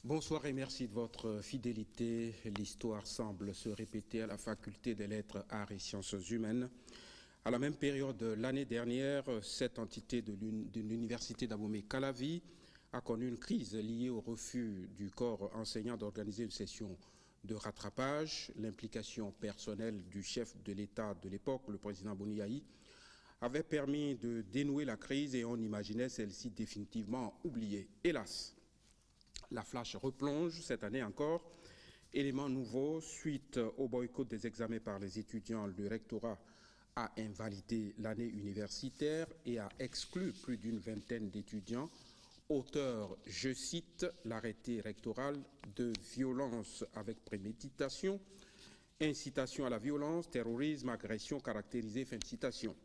Bonsoir et merci de votre fidélité. L'histoire semble se répéter à la faculté des lettres, arts et sciences humaines. À la même période l'année dernière, cette entité de l'université d'Abomey-Calavi a connu une crise liée au refus du corps enseignant d'organiser une session de rattrapage. L'implication personnelle du chef de l'État de l'époque, le président Boniaï, avait permis de dénouer la crise et on imaginait celle-ci définitivement oubliée. Hélas, la flash replonge cette année encore. Élément nouveau, suite au boycott des examens par les étudiants, le rectorat a invalidé l'année universitaire et a exclu plus d'une vingtaine d'étudiants, auteurs, je cite, l'arrêté rectoral de violence avec préméditation, incitation à la violence, terrorisme, agression caractérisée, fin de citation.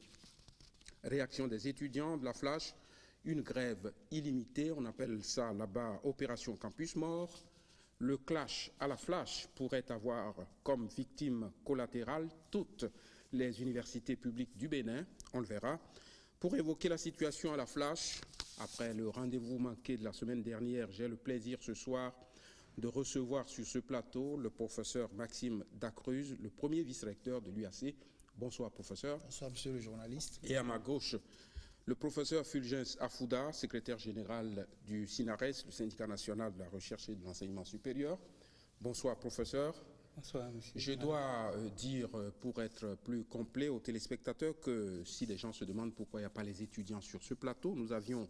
Réaction des étudiants de la flash, une grève illimitée, on appelle ça là-bas Opération Campus Mort. Le clash à la flash pourrait avoir comme victime collatérale toutes les universités publiques du Bénin, on le verra. Pour évoquer la situation à la flash, après le rendez-vous manqué de la semaine dernière, j'ai le plaisir ce soir de recevoir sur ce plateau le professeur Maxime Dacruz, le premier vice-recteur de l'UAC. Bonsoir, professeur. Bonsoir, monsieur le journaliste. Et à ma gauche, le professeur Fulgence Afouda, secrétaire général du SINARES, le syndicat national de la recherche et de l'enseignement supérieur. Bonsoir, professeur. Bonsoir, monsieur. Je dois dire, pour être plus complet aux téléspectateurs, que si les gens se demandent pourquoi il n'y a pas les étudiants sur ce plateau, nous avions,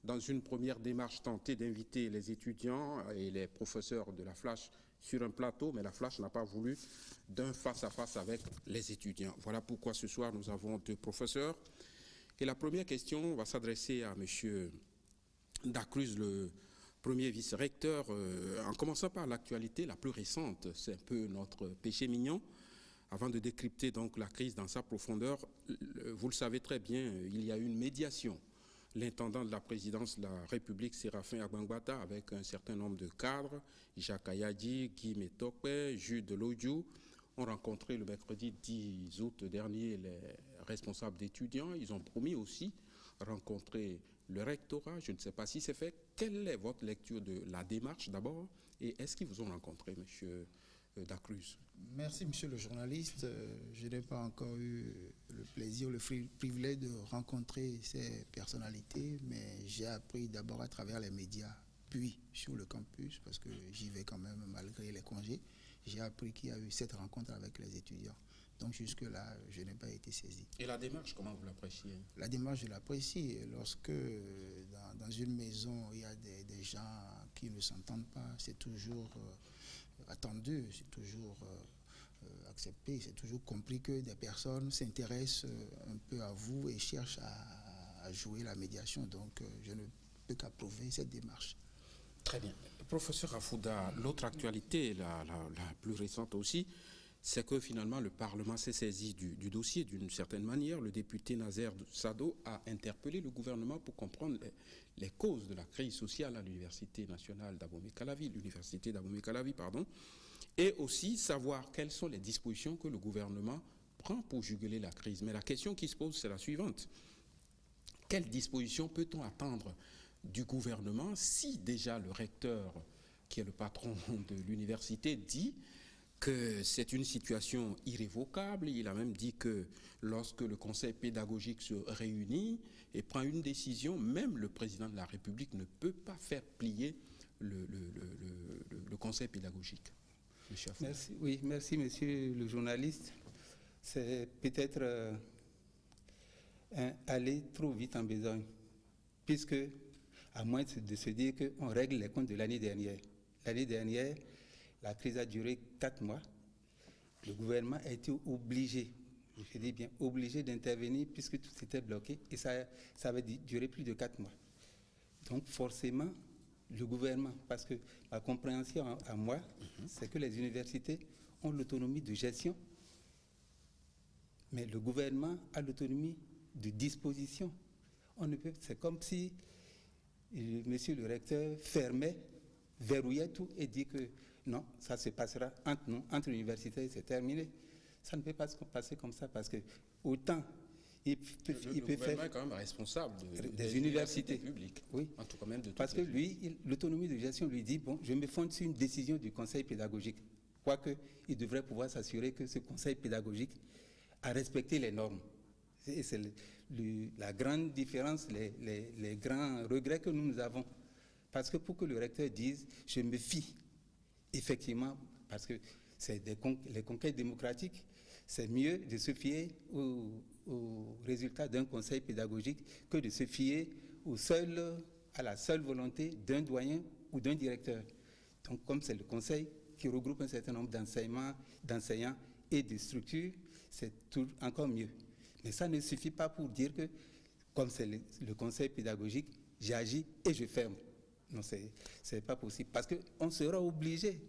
dans une première démarche, tenté d'inviter les étudiants et les professeurs de la Flash sur un plateau, mais la Flash n'a pas voulu d'un face-à-face avec les étudiants. Voilà pourquoi ce soir, nous avons deux professeurs. Et la première question va s'adresser à M. Dacruz, le premier vice-recteur, en commençant par l'actualité la plus récente. C'est un peu notre péché mignon. Avant de décrypter donc la crise dans sa profondeur, vous le savez très bien, il y a eu une médiation. L'intendant de la présidence de la République, Séraphin Agbangbata, avec un certain nombre de cadres, Jacques Ayadi, Guy Metokpe, Jules Delodjou, ont rencontré le mercredi 10 août dernier les responsables d'étudiants. Ils ont promis aussi rencontrer le rectorat. Je ne sais pas si c'est fait. Quelle est votre lecture de la démarche d'abord? Et est-ce qu'ils vous ont rencontré, monsieur Dacruz? Merci, monsieur le journaliste. Je n'ai pas encore eu le plaisir, le privilège de rencontrer ces personnalités, mais j'ai appris d'abord à travers les médias, puis sur le campus, parce que j'y vais quand même malgré les congés. J'ai appris qu'il y a eu cette rencontre avec les étudiants. Donc jusque-là, je n'ai pas été saisi. Et la démarche, comment vous l'appréciez? La démarche, je l'apprécie. Lorsque dans une maison, il y a des gens qui ne s'entendent pas, c'est toujours attendu, c'est toujours accepté, c'est toujours compris que des personnes s'intéressent un peu à vous et cherchent à jouer la médiation. Donc je ne peux qu'approuver cette démarche. Très bien. Professeur Afouda, l'autre actualité, la plus récente aussi, c'est que finalement le Parlement s'est saisi du dossier d'une certaine manière. Le député Nazer Sado a interpellé le gouvernement pour comprendre les causes de la crise sociale à l'Université nationale d'Abomey-Calavi, l'Université d'Abomey-Calavi, pardon, et aussi savoir quelles sont les dispositions que le gouvernement prend pour juguler la crise. Mais la question qui se pose, c'est la suivante. Quelles dispositions peut-on attendre du gouvernement si déjà le recteur, qui est le patron de l'université, dit que c'est une situation irrévocable? Il a même dit que lorsque le conseil pédagogique se réunit et prend une décision, même le président de la République ne peut pas faire plier le conseil pédagogique. Monsieur Afouda. Merci, oui, merci monsieur le journaliste. C'est peut-être aller trop vite en besogne, puisque à moins de se dire qu'on règle les comptes de l'année dernière. L'année dernière, la crise a duré 4 mois. Le gouvernement a été obligé, je dis bien obligé d'intervenir puisque tout s'était bloqué et ça avait duré plus de 4 mois. Donc forcément, le gouvernement, parce que ma compréhension à moi, c'est que les universités ont l'autonomie de gestion, mais le gouvernement a l'autonomie de disposition. On ne peut, c'est comme si monsieur le recteur fermait, verrouillait tout et dit que non, ça se passera entre nous, entre l'université, c'est terminé. Ça ne peut pas se passer comme ça parce que autant il Le peut gouvernement faire est quand même responsable des universités publiques. Oui. En tout cas, même de toutes Parce que les- lui, l'autonomie de gestion lui dit, bon, je me fonde sur une décision du conseil pédagogique. Quoique, il devrait pouvoir s'assurer que ce conseil pédagogique a respecté les normes. Et c'est la grande différence, les grands regrets que nous avons. Parce que pour que le recteur dise, je me fie, effectivement, parce que c'est les conquêtes démocratiques, c'est mieux de se fier aux résultats d'un conseil pédagogique que de se fier à la seule volonté d'un doyen ou d'un directeur. Donc, comme c'est le conseil qui regroupe un certain nombre d'enseignants et de structures, c'est encore mieux. Mais ça ne suffit pas pour dire que, comme c'est le conseil pédagogique, j'agis et je ferme. Non, c'est pas possible. Parce qu'on sera obligé,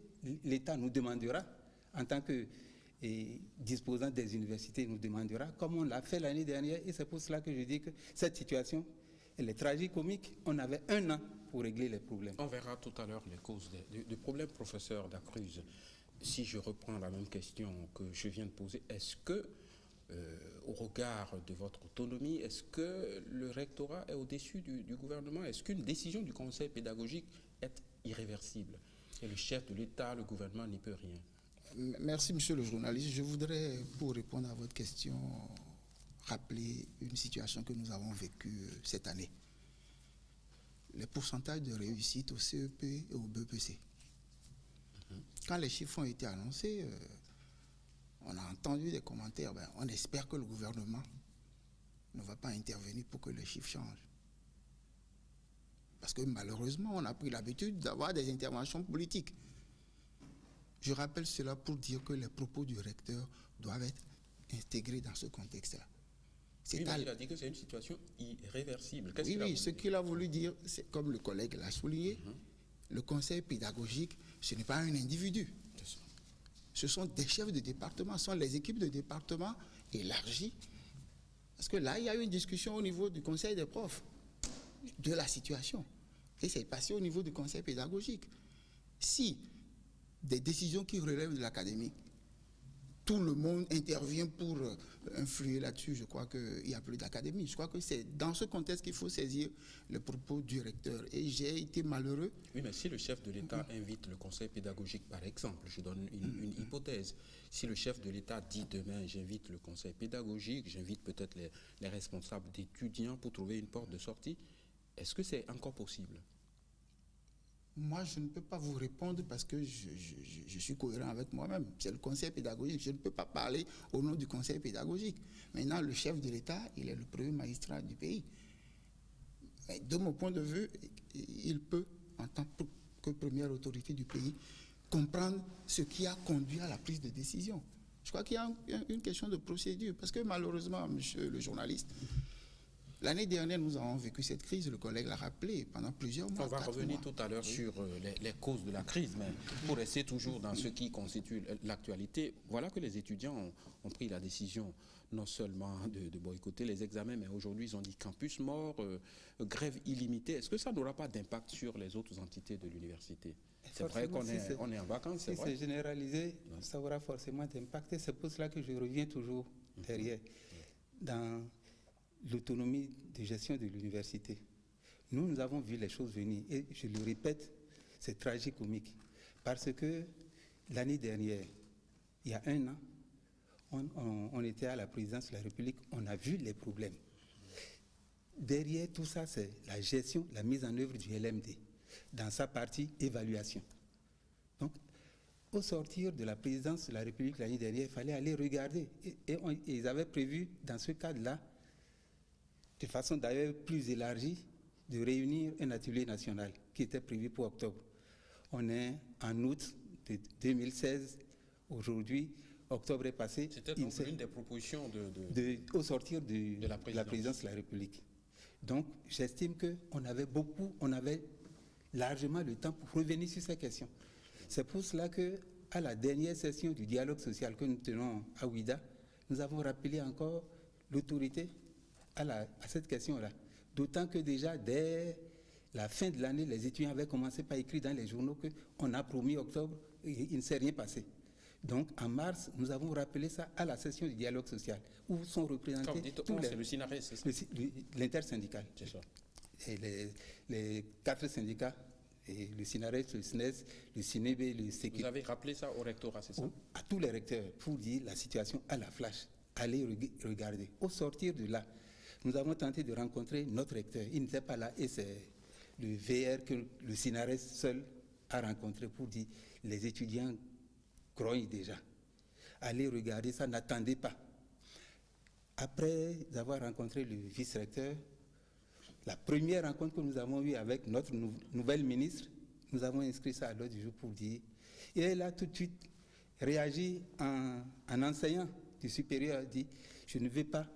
l'État nous demandera, en tant que disposant des universités, nous demandera, comme on l'a fait l'année dernière, et c'est pour cela que je dis que cette situation, elle est tragicomique. On avait 1 an pour régler les problèmes. On verra tout à l'heure les causes du problème, professeur Dacruz. Si je reprends la même question que je viens de poser, est-ce que, au regard de votre autonomie, est-ce que le rectorat est au-dessus du gouvernement? Est-ce qu'une décision du conseil pédagogique est irréversible? Et le chef de l'État, le gouvernement n'y peut rien. Merci, monsieur le journaliste. Je voudrais, pour répondre à votre question, rappeler une situation que nous avons vécue cette année. Les pourcentages de réussite au CEP et au BEPC. Quand les chiffres ont été annoncés, on a entendu des commentaires. On espère que le gouvernement ne va pas intervenir pour que les chiffres changent. Parce que malheureusement, on a pris l'habitude d'avoir des interventions politiques. Je rappelle cela pour dire que les propos du recteur doivent être intégrés dans ce contexte-là. Oui, mais il a dit que c'est une situation irréversible. Oui, ce qu'il a voulu dire, c'est comme le collègue l'a souligné, le conseil pédagogique, ce n'est pas un individu. Ce sont des chefs de département, ce sont les équipes de département élargies. Parce que là, il y a eu une discussion au niveau du conseil des profs de la situation. Et c'est passé au niveau du conseil pédagogique. Si des décisions qui relèvent de l'académie, tout le monde intervient pour influer là-dessus, je crois qu'il n'y a plus d'académie. Je crois que c'est dans ce contexte qu'il faut saisir le propos du recteur. Et j'ai été malheureux. Oui, mais si le chef de l'État invite le conseil pédagogique, par exemple, je donne une hypothèse, si le chef de l'État dit demain, j'invite le conseil pédagogique, j'invite peut-être les responsables d'étudiants pour trouver une porte de sortie, est-ce que c'est encore possible? Moi, je ne peux pas vous répondre parce que je suis cohérent avec moi-même. C'est le conseil pédagogique. Je ne peux pas parler au nom du conseil pédagogique. Maintenant, le chef de l'État, il est le premier magistrat du pays. Mais de mon point de vue, il peut, en tant que première autorité du pays, comprendre ce qui a conduit à la prise de décision. Je crois qu'il y a une question de procédure. Parce que malheureusement, monsieur le journaliste, l'année dernière, nous avons vécu cette crise, le collègue l'a rappelé, pendant plusieurs mois. On va revenir tout à l'heure sur les causes de la crise, mais pour rester toujours dans ce qui constitue l'actualité, voilà que les étudiants ont pris la décision non seulement de boycotter les examens, mais aujourd'hui ils ont dit campus mort, grève illimitée. Est-ce que ça n'aura pas d'impact sur les autres entités de l'université? C'est vrai qu'on est en vacances, c'est vrai. Si c'est généralisé, ça aura forcément d'impact. C'est pour cela que je reviens toujours derrière. Dans l'autonomie de gestion de l'université. Nous avons vu les choses venir et je le répète, c'est tragicomique parce que l'année dernière, il y a 1 an, on était à la présidence de la République, on a vu les problèmes. Derrière tout ça, c'est la gestion, la mise en œuvre du LMD dans sa partie évaluation. Donc, au sortir de la présidence de la République l'année dernière, il fallait aller regarder et ils avaient prévu dans ce cadre-là, de façon d'ailleurs plus élargie, de réunir un atelier national qui était prévu pour octobre. On est en août de 2016. Aujourd'hui, octobre est passé. C'était donc l'une des propositions au sortir de la présidence de la République. Donc, j'estime qu'on avait largement le temps pour revenir sur ces questions. C'est pour cela qu'à la dernière session du dialogue social que nous tenons à Ouida, nous avons rappelé encore l'autorité à cette question-là. D'autant que déjà, dès la fin de l'année, les étudiants avaient commencé par écrire dans les journaux qu'on a promis octobre et il ne s'est rien passé. Donc, en mars, nous avons rappelé ça à la session du dialogue social, où sont représentés Quand vous dites tous les... c'est le SINARES, c'est ça? L'intersyndical. C'est ça. Et les 4 syndicats, et le SINARES, le SNES, le SINEB, le SECI. Vous avez rappelé ça au rectorat, c'est ça? À tous les recteurs, pour dire la situation à la flash. Allez regarder. Au sortir de là, nous avons tenté de rencontrer notre recteur. Il n'était pas là et c'est le VR que le SINARES seul a rencontré pour dire les étudiants grognent déjà. Allez regarder ça, n'attendez pas. Après avoir rencontré le vice-recteur, la première rencontre que nous avons eue avec notre nouvelle ministre, nous avons inscrit ça à l'ordre du jour pour dire. Et elle a tout de suite réagi en enseignant du supérieur, a dit « Je ne veux pas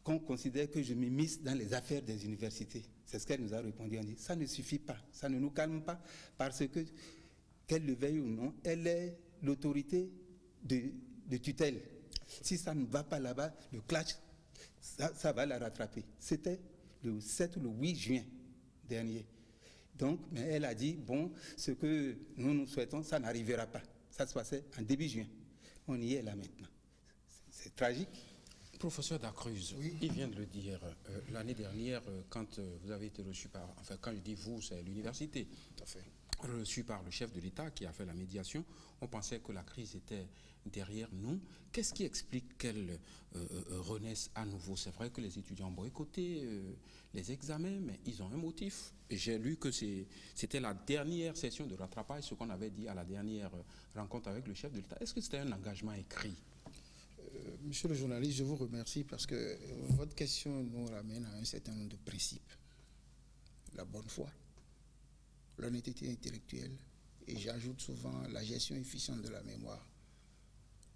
qu'on considère que je m'immisce dans les affaires des universités ». C'est ce qu'elle nous a répondu. On dit « Ça ne suffit pas, ça ne nous calme pas, parce que, qu'elle le veuille ou non, elle est l'autorité de tutelle. Si ça ne va pas là-bas, le clash, ça va la rattraper. » C'était le 7 ou le 8 juin dernier. Donc, mais elle a dit, bon, ce que nous souhaitons, ça n'arrivera pas. Ça se passait en début juin. On y est là maintenant. C'est tragique. Professeur Dacruz, Oui. il vient de le dire, l'année dernière, quand vous avez été reçu par, enfin quand je dis vous, c'est l'université, Tout à fait. reçu par le chef de l'État qui a fait la médiation, on pensait que la crise était derrière nous. Qu'est-ce qui explique qu'elle renaisse à nouveau? C'est vrai que les étudiants ont boycotté les examens, mais ils ont un motif. Et j'ai lu que c'était la dernière session de rattrapage, ce qu'on avait dit à la dernière rencontre avec le chef de l'État. Est-ce que c'était un engagement écrit? Monsieur le journaliste, je vous remercie parce que votre question nous ramène à un certain nombre de principes. La bonne foi, l'honnêteté intellectuelle, et j'ajoute souvent la gestion efficiente de la mémoire.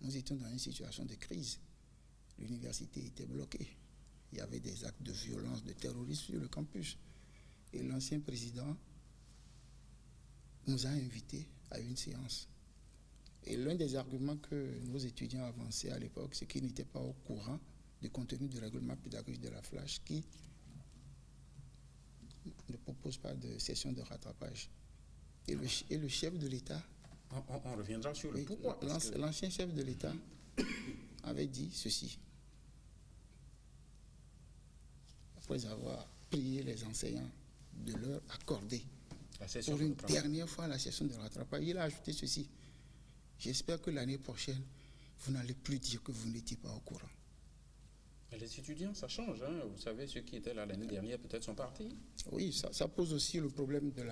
Nous étions dans une situation de crise. L'université était bloquée. Il y avait des actes de violence, de terrorisme sur le campus. Et l'ancien président nous a invités à une séance. Et l'un des arguments que nos étudiants avançaient à l'époque, c'est qu'ils n'étaient pas au courant du contenu du règlement pédagogique de la Flash qui ne propose pas de session de rattrapage. Et le chef de l'État... On reviendra sur le Oui, pourquoi. l'ancien chef de l'État avait dit ceci. Après avoir prié les enseignants de leur accorder pour une dernière fois la session de rattrapage, il a ajouté ceci. J'espère que l'année prochaine, vous n'allez plus dire que vous n'étiez pas au courant. Mais les étudiants, ça change. Hein. Vous savez, ceux qui étaient là l'année dernière, peut-être sont partis. Oui, ça pose aussi le problème de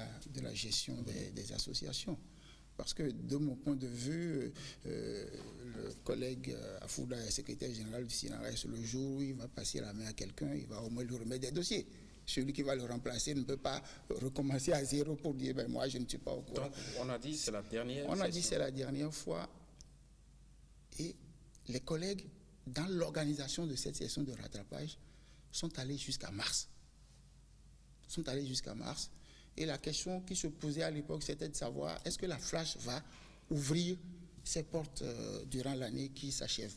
la gestion des associations. Parce que, de mon point de vue, le collègue Afouda, secrétaire général du SINARES, le jour où il va passer la main à quelqu'un, il va au moins lui remettre des dossiers. Celui qui va le remplacer ne peut pas recommencer à zéro pour dire ben, « moi, je ne suis pas au courant ». Donc, on a dit c'est la dernière On a session. dit c'est la dernière fois. Et les collègues, dans l'organisation de cette session de rattrapage, sont allés jusqu'à mars. Et la question qui se posait à l'époque, c'était de savoir est-ce que la Flash va ouvrir ses portes durant l'année qui s'achève.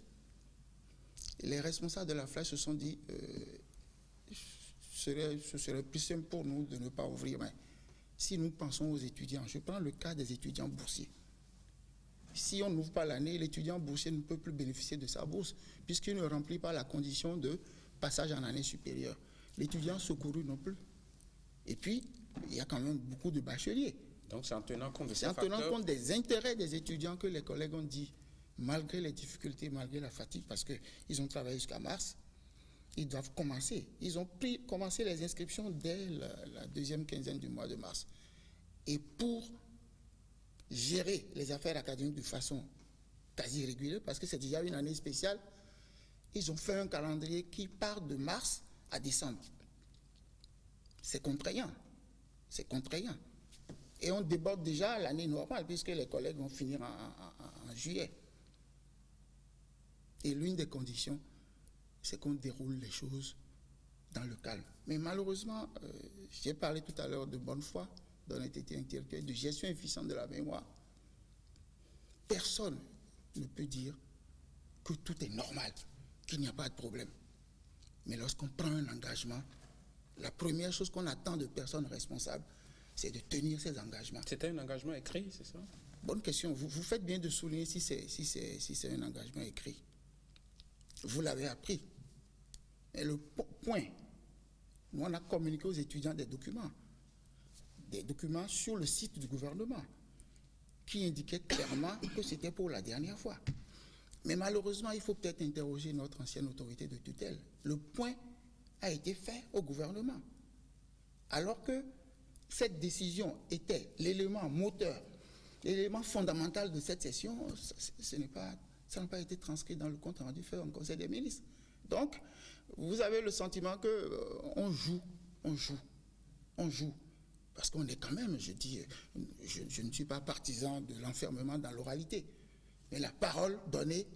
Les responsables de la Flash se sont dit ce serait plus simple pour nous de ne pas ouvrir. Mais si nous pensons aux étudiants, je prends le cas des étudiants boursiers. Si on n'ouvre pas l'année, l'étudiant boursier ne peut plus bénéficier de sa bourse puisqu'il ne remplit pas la condition de passage en année supérieure. L'étudiant secouru non plus. Et puis, il y a quand même beaucoup de bacheliers. Donc, c'est en tenant compte de ces C'est en tenant facteurs. compte des intérêts des étudiants que les collègues ont dit, malgré les difficultés, malgré la fatigue, parce qu'ils ont travaillé jusqu'à mars, ils doivent commencer. Ils ont commencé les inscriptions dès la deuxième quinzaine du mois de mars. Et pour gérer les affaires académiques de façon quasi régulière, parce que c'est déjà une année spéciale, ils ont fait un calendrier qui part de mars à décembre. C'est contraignant. C'est contraignant. Et on déborde déjà l'année normale, puisque les collègues vont finir en juillet. Et l'une des conditions, c'est qu'on déroule les choses dans le calme. Mais malheureusement, j'ai parlé tout à l'heure de bonne foi, d'honnêteté intellectuelle, de gestion efficiente de la mémoire. Personne ne peut dire que tout est normal, qu'il n'y a pas de problème. Mais lorsqu'on prend un engagement, la première chose qu'on attend de personnes responsables, c'est de tenir ces engagements. C'était un engagement écrit, c'est ça? bonne question. Vous faites bien de souligner si c'est un engagement écrit. Vous l'avez appris. Et le point, nous, on a communiqué aux étudiants des documents sur le site du gouvernement qui indiquaient clairement que c'était pour la dernière fois. Mais malheureusement, il faut peut-être interroger notre ancienne autorité de tutelle. Le point a été fait au gouvernement. Alors que cette décision était l'élément moteur, l'élément fondamental de cette session, ça n'a pas été transcrit dans le compte rendu fait au Conseil des ministres. Donc, vous avez le sentiment qu'on joue. Parce qu'on est quand même, je ne suis pas partisan de l'enfermement dans l'oralité. Mais la parole donnée,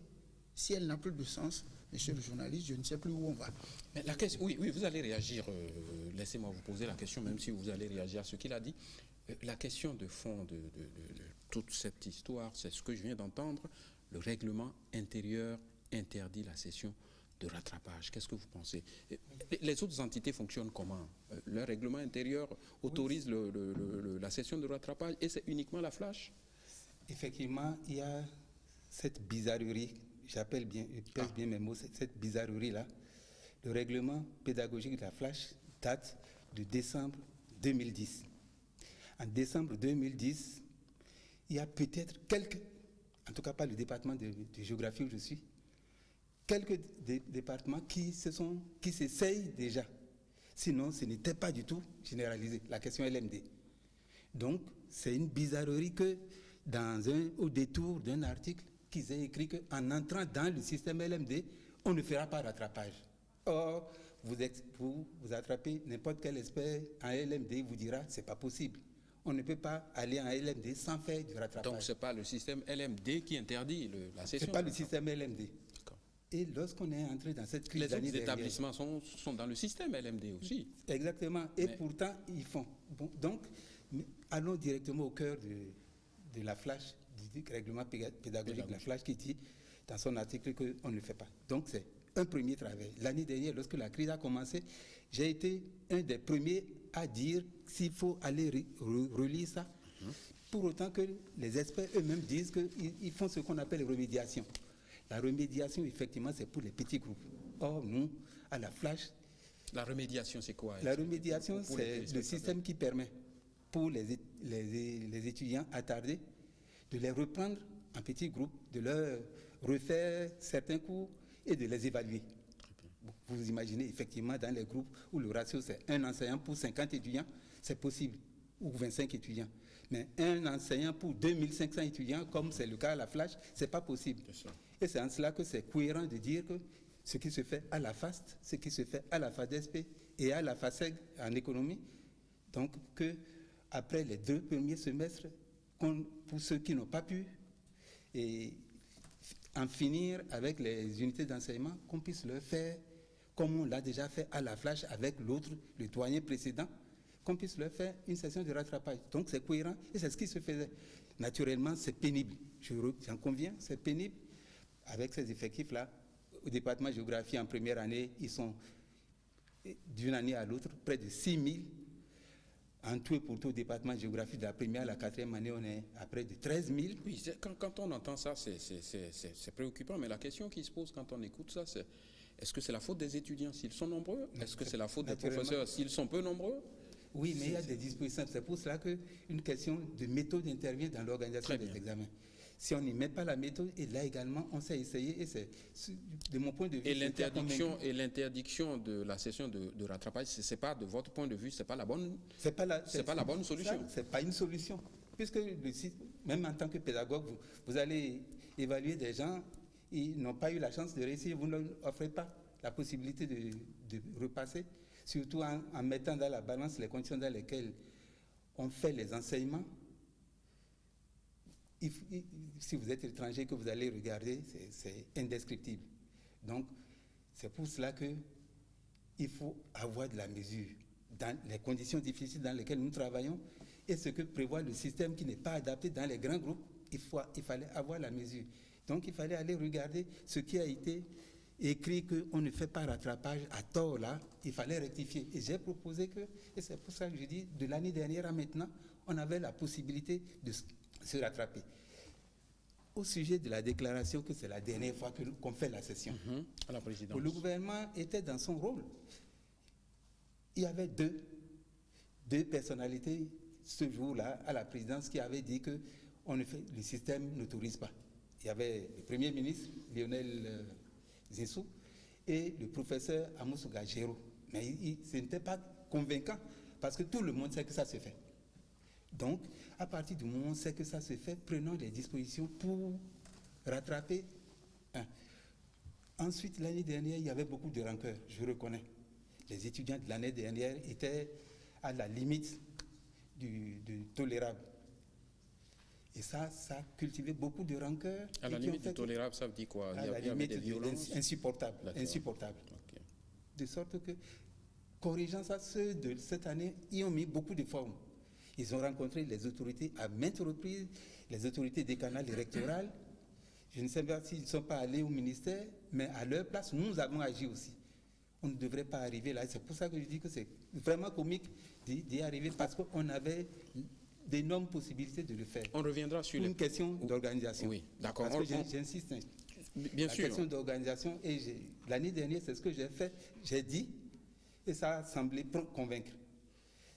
si elle n'a plus de sens, monsieur le journaliste, je ne sais plus où on va. Mais la question, oui, vous allez réagir. Laissez-moi vous poser la question, même si vous allez réagir à ce qu'il a dit. La question de fond de toute cette histoire, c'est ce que je viens d'entendre. Le règlement intérieur interdit la session de rattrapage. Qu'est-ce que vous pensez? Les autres entités fonctionnent comment? Le règlement intérieur autorise la session de rattrapage et c'est uniquement la flash? Effectivement, il y a cette bizarrerie, je pèse bien mes mots, cette bizarrerie-là. Le règlement pédagogique de la flash date de décembre 2010. En décembre 2010, il y a peut-être quelques, en tout cas pas le département de géographie où je suis, quelques départements qui s'essayent déjà. Sinon, ce n'était pas du tout généralisé, la question LMD. Donc, c'est une bizarrerie que au détour d'un article, qu'ils aient écrit qu'en entrant dans le système LMD, on ne fera pas rattrapage. Or, vous attrapez n'importe quel expert en LMD, il vous dira c'est pas possible. On ne peut pas aller en LMD sans faire du rattrapage. Donc, ce n'est pas le système LMD qui interdit la session? Ce n'est pas le système LMD. Et lorsqu'on est entré dans cette crise les autres établissements sont dans le système LMD aussi. Exactement. Et pourtant, ils font. Bon, donc, allons directement au cœur de la flash, du règlement pédagogique de la flash qui dit dans son article qu'on ne le fait pas. Donc, c'est un premier travail. L'année dernière, lorsque la crise a commencé, j'ai été un des premiers à dire s'il faut aller relire ça, pour autant que les experts eux-mêmes disent qu'ils font ce qu'on appelle remédiation. La remédiation, effectivement, c'est pour les petits groupes. Or, nous, à la flash... La remédiation, c'est quoi? La remédiation, c'est le système qui permet pour les étudiants attardés de les reprendre en petits groupes, de leur refaire certains cours et de les évaluer. Vous imaginez, effectivement, dans les groupes où le ratio, c'est un enseignant pour 50 étudiants, c'est possible, ou 25 étudiants. Mais un enseignant pour 2500 étudiants, comme c'est le cas à la flash, ce n'est pas possible. Et c'est en cela que c'est cohérent de dire que ce qui se fait à la FAST, ce qui se fait à la FADESP et à la FASEG en économie, donc qu'après les 2 premiers semestres, pour ceux qui n'ont pas pu en finir avec les unités d'enseignement, qu'on puisse le faire comme on l'a déjà fait à la flash avec le doyen précédent, qu'on puisse leur faire une session de rattrapage. Donc c'est cohérent et c'est ce qui se faisait. Naturellement, c'est pénible. J'en conviens, c'est pénible. Avec ces effectifs-là, au département de géographie en première année, ils sont d'une année à l'autre près de 6 000. En tout et pour tout, au département de géographie de la première à la 4e année, on est à près de 13 000. Oui, quand on entend ça, c'est préoccupant. Mais la question qui se pose quand on écoute ça, c'est est-ce que c'est la faute des étudiants s'ils sont nombreux? Est-ce que c'est la faute des professeurs s'ils sont peu nombreux? Oui, mais il y a des dispositions. C'est pour cela qu'une question de méthode intervient dans l'organisation des examens. Si on n'y met pas la méthode, et là également, on s'est essayé, et c'est, de mon point de vue... Et l'interdiction de la session de rattrapage, c'est pas, de votre point de vue, c'est pas la bonne solution. C'est pas une solution. Puisque, même en tant que pédagogue, vous allez évaluer des gens, ils n'ont pas eu la chance de réussir, vous ne leur offrez pas la possibilité de repasser, surtout en mettant dans la balance les conditions dans lesquelles on fait les enseignements. Si vous êtes étranger, que vous allez regarder, c'est indescriptible. Donc, c'est pour cela qu'il faut avoir de la mesure dans les conditions difficiles dans lesquelles nous travaillons et ce que prévoit le système qui n'est pas adapté dans les grands groupes. Il fallait avoir la mesure. Donc, il fallait aller regarder ce qui a été écrit qu'on ne fait pas rattrapage à tort là, il fallait rectifier. Et j'ai proposé que, et c'est pour ça que je dis, de l'année dernière à maintenant, on avait la possibilité de se rattraper. Au sujet de la déclaration que c'est la dernière fois qu'on fait la session, à la présidence. le gouvernement était dans son rôle. Il y avait deux personnalités ce jour-là à la présidence qui avaient dit que le système n'autorise pas. Il y avait le Premier ministre, Lionel Zinsou, et le professeur Amoussou Gajero. Mais ce n'était pas convaincant, parce que tout le monde sait que ça se fait. Donc, à partir du moment où on sait que ça se fait, prenons des dispositions pour rattraper. Ensuite, l'année dernière, il y avait beaucoup de rancœur, je reconnais. Les étudiants de l'année dernière étaient à la limite du tolérable. Et ça cultivait beaucoup de rancœur. À la limite du tolérable, ça veut dire quoi? À la limite des violences insupportables. Okay. De sorte que, corrigeant ça, ceux de cette année, ils ont mis beaucoup de formes. Ils ont rencontré les autorités à maintes reprises, les autorités des canaux électoraux. Je ne sais pas s'ils ne sont pas allés au ministère, mais à leur place, nous avons agi aussi. On ne devrait pas arriver là. C'est pour ça que je dis que c'est vraiment comique d'y arriver, parce qu'on avait d'énormes possibilités de le faire. On reviendra sur une question d'organisation. Oui, d'accord. Parce que j'insiste. Bien sûr. La question d'organisation, et l'année dernière, c'est ce que j'ai fait. J'ai dit, et ça a semblé convaincre.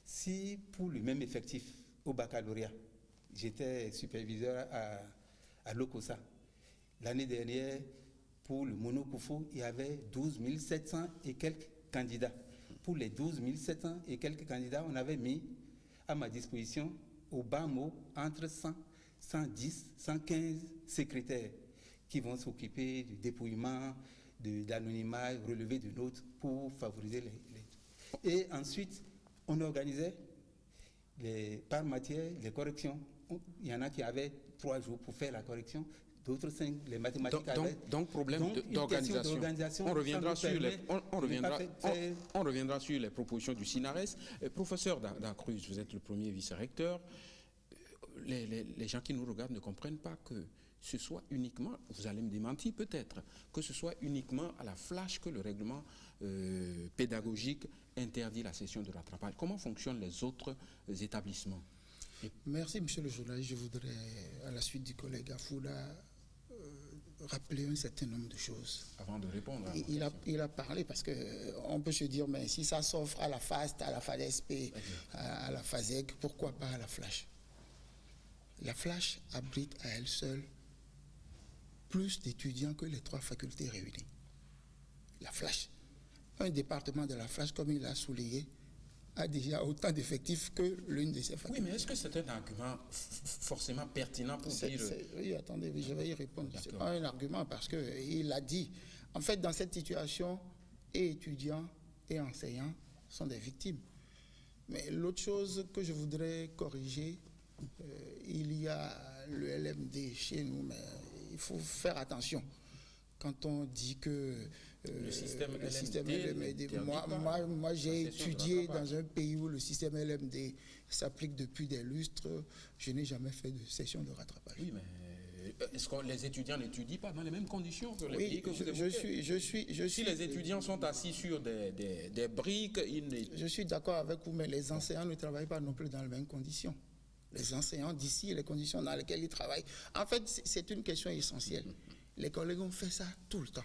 Si pour le même effectif au baccalauréat, j'étais superviseur à l'OCOSA, l'année dernière, pour le Monokoufou, il y avait 12 700 et quelques candidats. Pour les 12 700 et quelques candidats, on avait mis à ma disposition, au bas mot, entre 100, 110, 115 secrétaires qui vont s'occuper du dépouillement, de l'anonymat, relevé de notes pour favoriser les... Et ensuite, on organisait par matière les corrections. Il y en a qui avaient 3 jours pour faire la correction, d'autres 5, les mathématiques donc problème d'organisation. On reviendra sur les propositions du SINARES. Professeur Dacruz, vous êtes le premier vice-recteur. Les gens qui nous regardent ne comprennent pas que ce soit uniquement, vous allez me démentir peut-être, que ce soit uniquement à la flash que le règlement pédagogique interdit la session de rattrapage. Comment fonctionnent les autres établissements? Merci, monsieur le journaliste. Je voudrais, à la suite du collègue Afoula, rappeler un certain nombre de choses. Avant de répondre à il a parlé, parce qu'on peut se dire, mais si ça s'offre à la FAST, à la FADESP, à la FASEG, pourquoi pas à la Flash? La Flash abrite à elle seule plus d'étudiants que les 3 facultés réunies. La Flash. Un département de la Flash, comme il a souligné, a déjà autant d'effectifs que l'une de ses facultés. Oui, mais est-ce que c'est un argument forcément pertinent pour dire... Oui, attendez, je vais y répondre. Ce n'est pas un argument, parce qu'il a dit, en fait, dans cette situation, et étudiants et enseignants sont des victimes. Mais l'autre chose que je voudrais corriger, il y a le LMD chez nous, mais il faut faire attention. Quand on dit que le système LMD, moi j'ai étudié dans un pays où le système LMD s'applique depuis des lustres, je n'ai jamais fait de session de rattrapage. Oui, mais est-ce que les étudiants n'étudient pas dans les mêmes conditions que les pays que vous évoquez? Si les étudiants sont assis sur des briques, je suis d'accord avec vous, mais les enseignants ne travaillent pas non plus dans les mêmes conditions. Les enseignants d'ici, les conditions dans lesquelles ils travaillent. En fait, c'est une question essentielle. Les collègues ont fait ça tout le temps.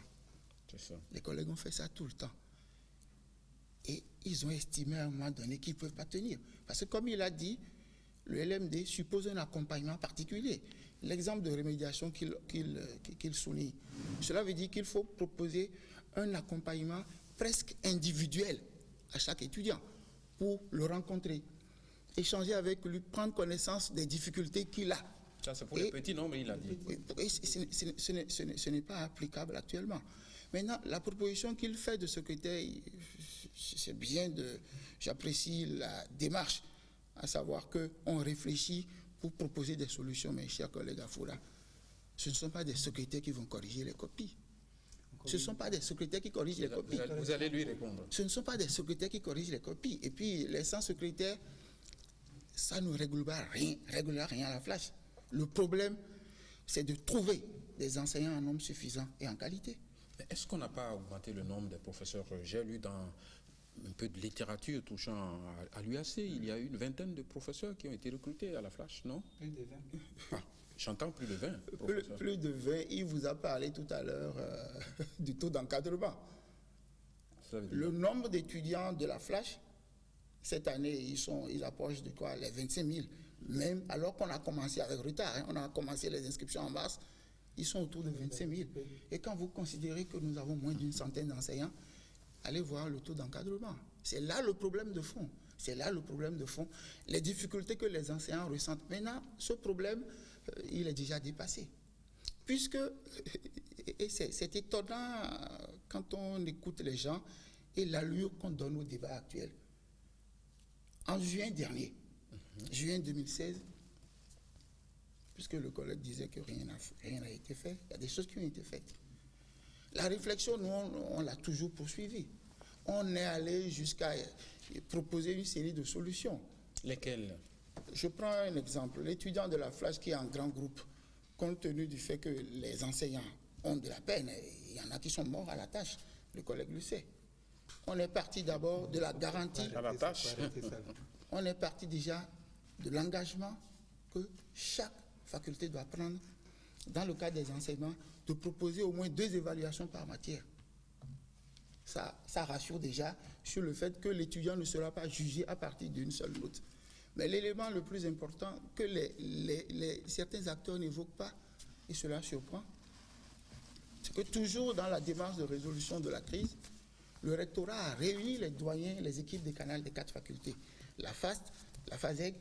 C'est ça. Les collègues ont fait ça tout le temps. Et ils ont estimé à un moment donné qu'ils ne peuvent pas tenir. Parce que comme il a dit, le LMD suppose un accompagnement particulier. L'exemple de remédiation qu'il souligne, cela veut dire qu'il faut proposer un accompagnement presque individuel à chaque étudiant pour le rencontrer, échanger avec lui, prendre connaissance des difficultés qu'il a. Ça, c'est pour les petits nombres, il a dit. Ce n'est pas applicable actuellement. Maintenant, la proposition qu'il fait de secrétaire, c'est bien j'apprécie la démarche, à savoir qu'on réfléchit pour proposer des solutions, mes chers collègues Afoula. Ce ne sont pas des secrétaires qui vont corriger les copies. Ce ne sont pas des secrétaires qui corrigent les copies. Vous allez lui répondre. Ce ne sont pas des secrétaires qui corrigent les copies. Et puis, les 100 secrétaires, ça ne régulera rien à la Flash. Le problème, c'est de trouver des enseignants en nombre suffisant et en qualité. Mais est-ce qu'on n'a pas augmenté le nombre des professeurs? J'ai lu dans un peu de littérature touchant à l'UAC, il y a une vingtaine de professeurs qui ont été recrutés à la Flash, non? Plus de 20. J'entends plus de 20 professeurs. Plus de 20, il vous a parlé tout à l'heure du taux d'encadrement. Ça veut dire- Le nombre d'étudiants de la Flash, cette année, ils approchent de quoi? Les 25 000. Même alors qu'on a commencé avec retard, hein, on a commencé les inscriptions en mars, ils sont autour de 25 000. Et quand vous considérez que nous avons moins d'une centaine d'enseignants, allez voir le taux d'encadrement. C'est là le problème de fond. C'est là le problème de fond. Les difficultés que les enseignants ressentent. Maintenant, ce problème, il est déjà dépassé. Puisque, et c'est étonnant quand on écoute les gens et l'allure qu'on donne au débat actuel. En juin dernier, juin 2016, puisque le collègue disait que rien n'a été fait, il y a des choses qui ont été faites. La réflexion, nous, on l'a toujours poursuivie. On est allé jusqu'à proposer une série de solutions. Lesquelles? Je prends un exemple. L'étudiant de la Flash qui est en grand groupe, compte tenu du fait que les enseignants ont de la peine, il y en a qui sont morts à la tâche, le collègue le sait. On est parti d'abord de la garantie. À la tâche. On est parti déjà de l'engagement que chaque faculté doit prendre dans le cadre des enseignements, de proposer au moins 2 évaluations par matière. Ça rassure déjà sur le fait que l'étudiant ne sera pas jugé à partir d'une seule note. Mais l'élément le plus important que certains acteurs n'évoquent pas, et cela surprend, c'est que toujours dans la démarche de résolution de la crise, le rectorat a réuni les doyens, les équipes des canals des 4 facultés, la FAST, la FASEG,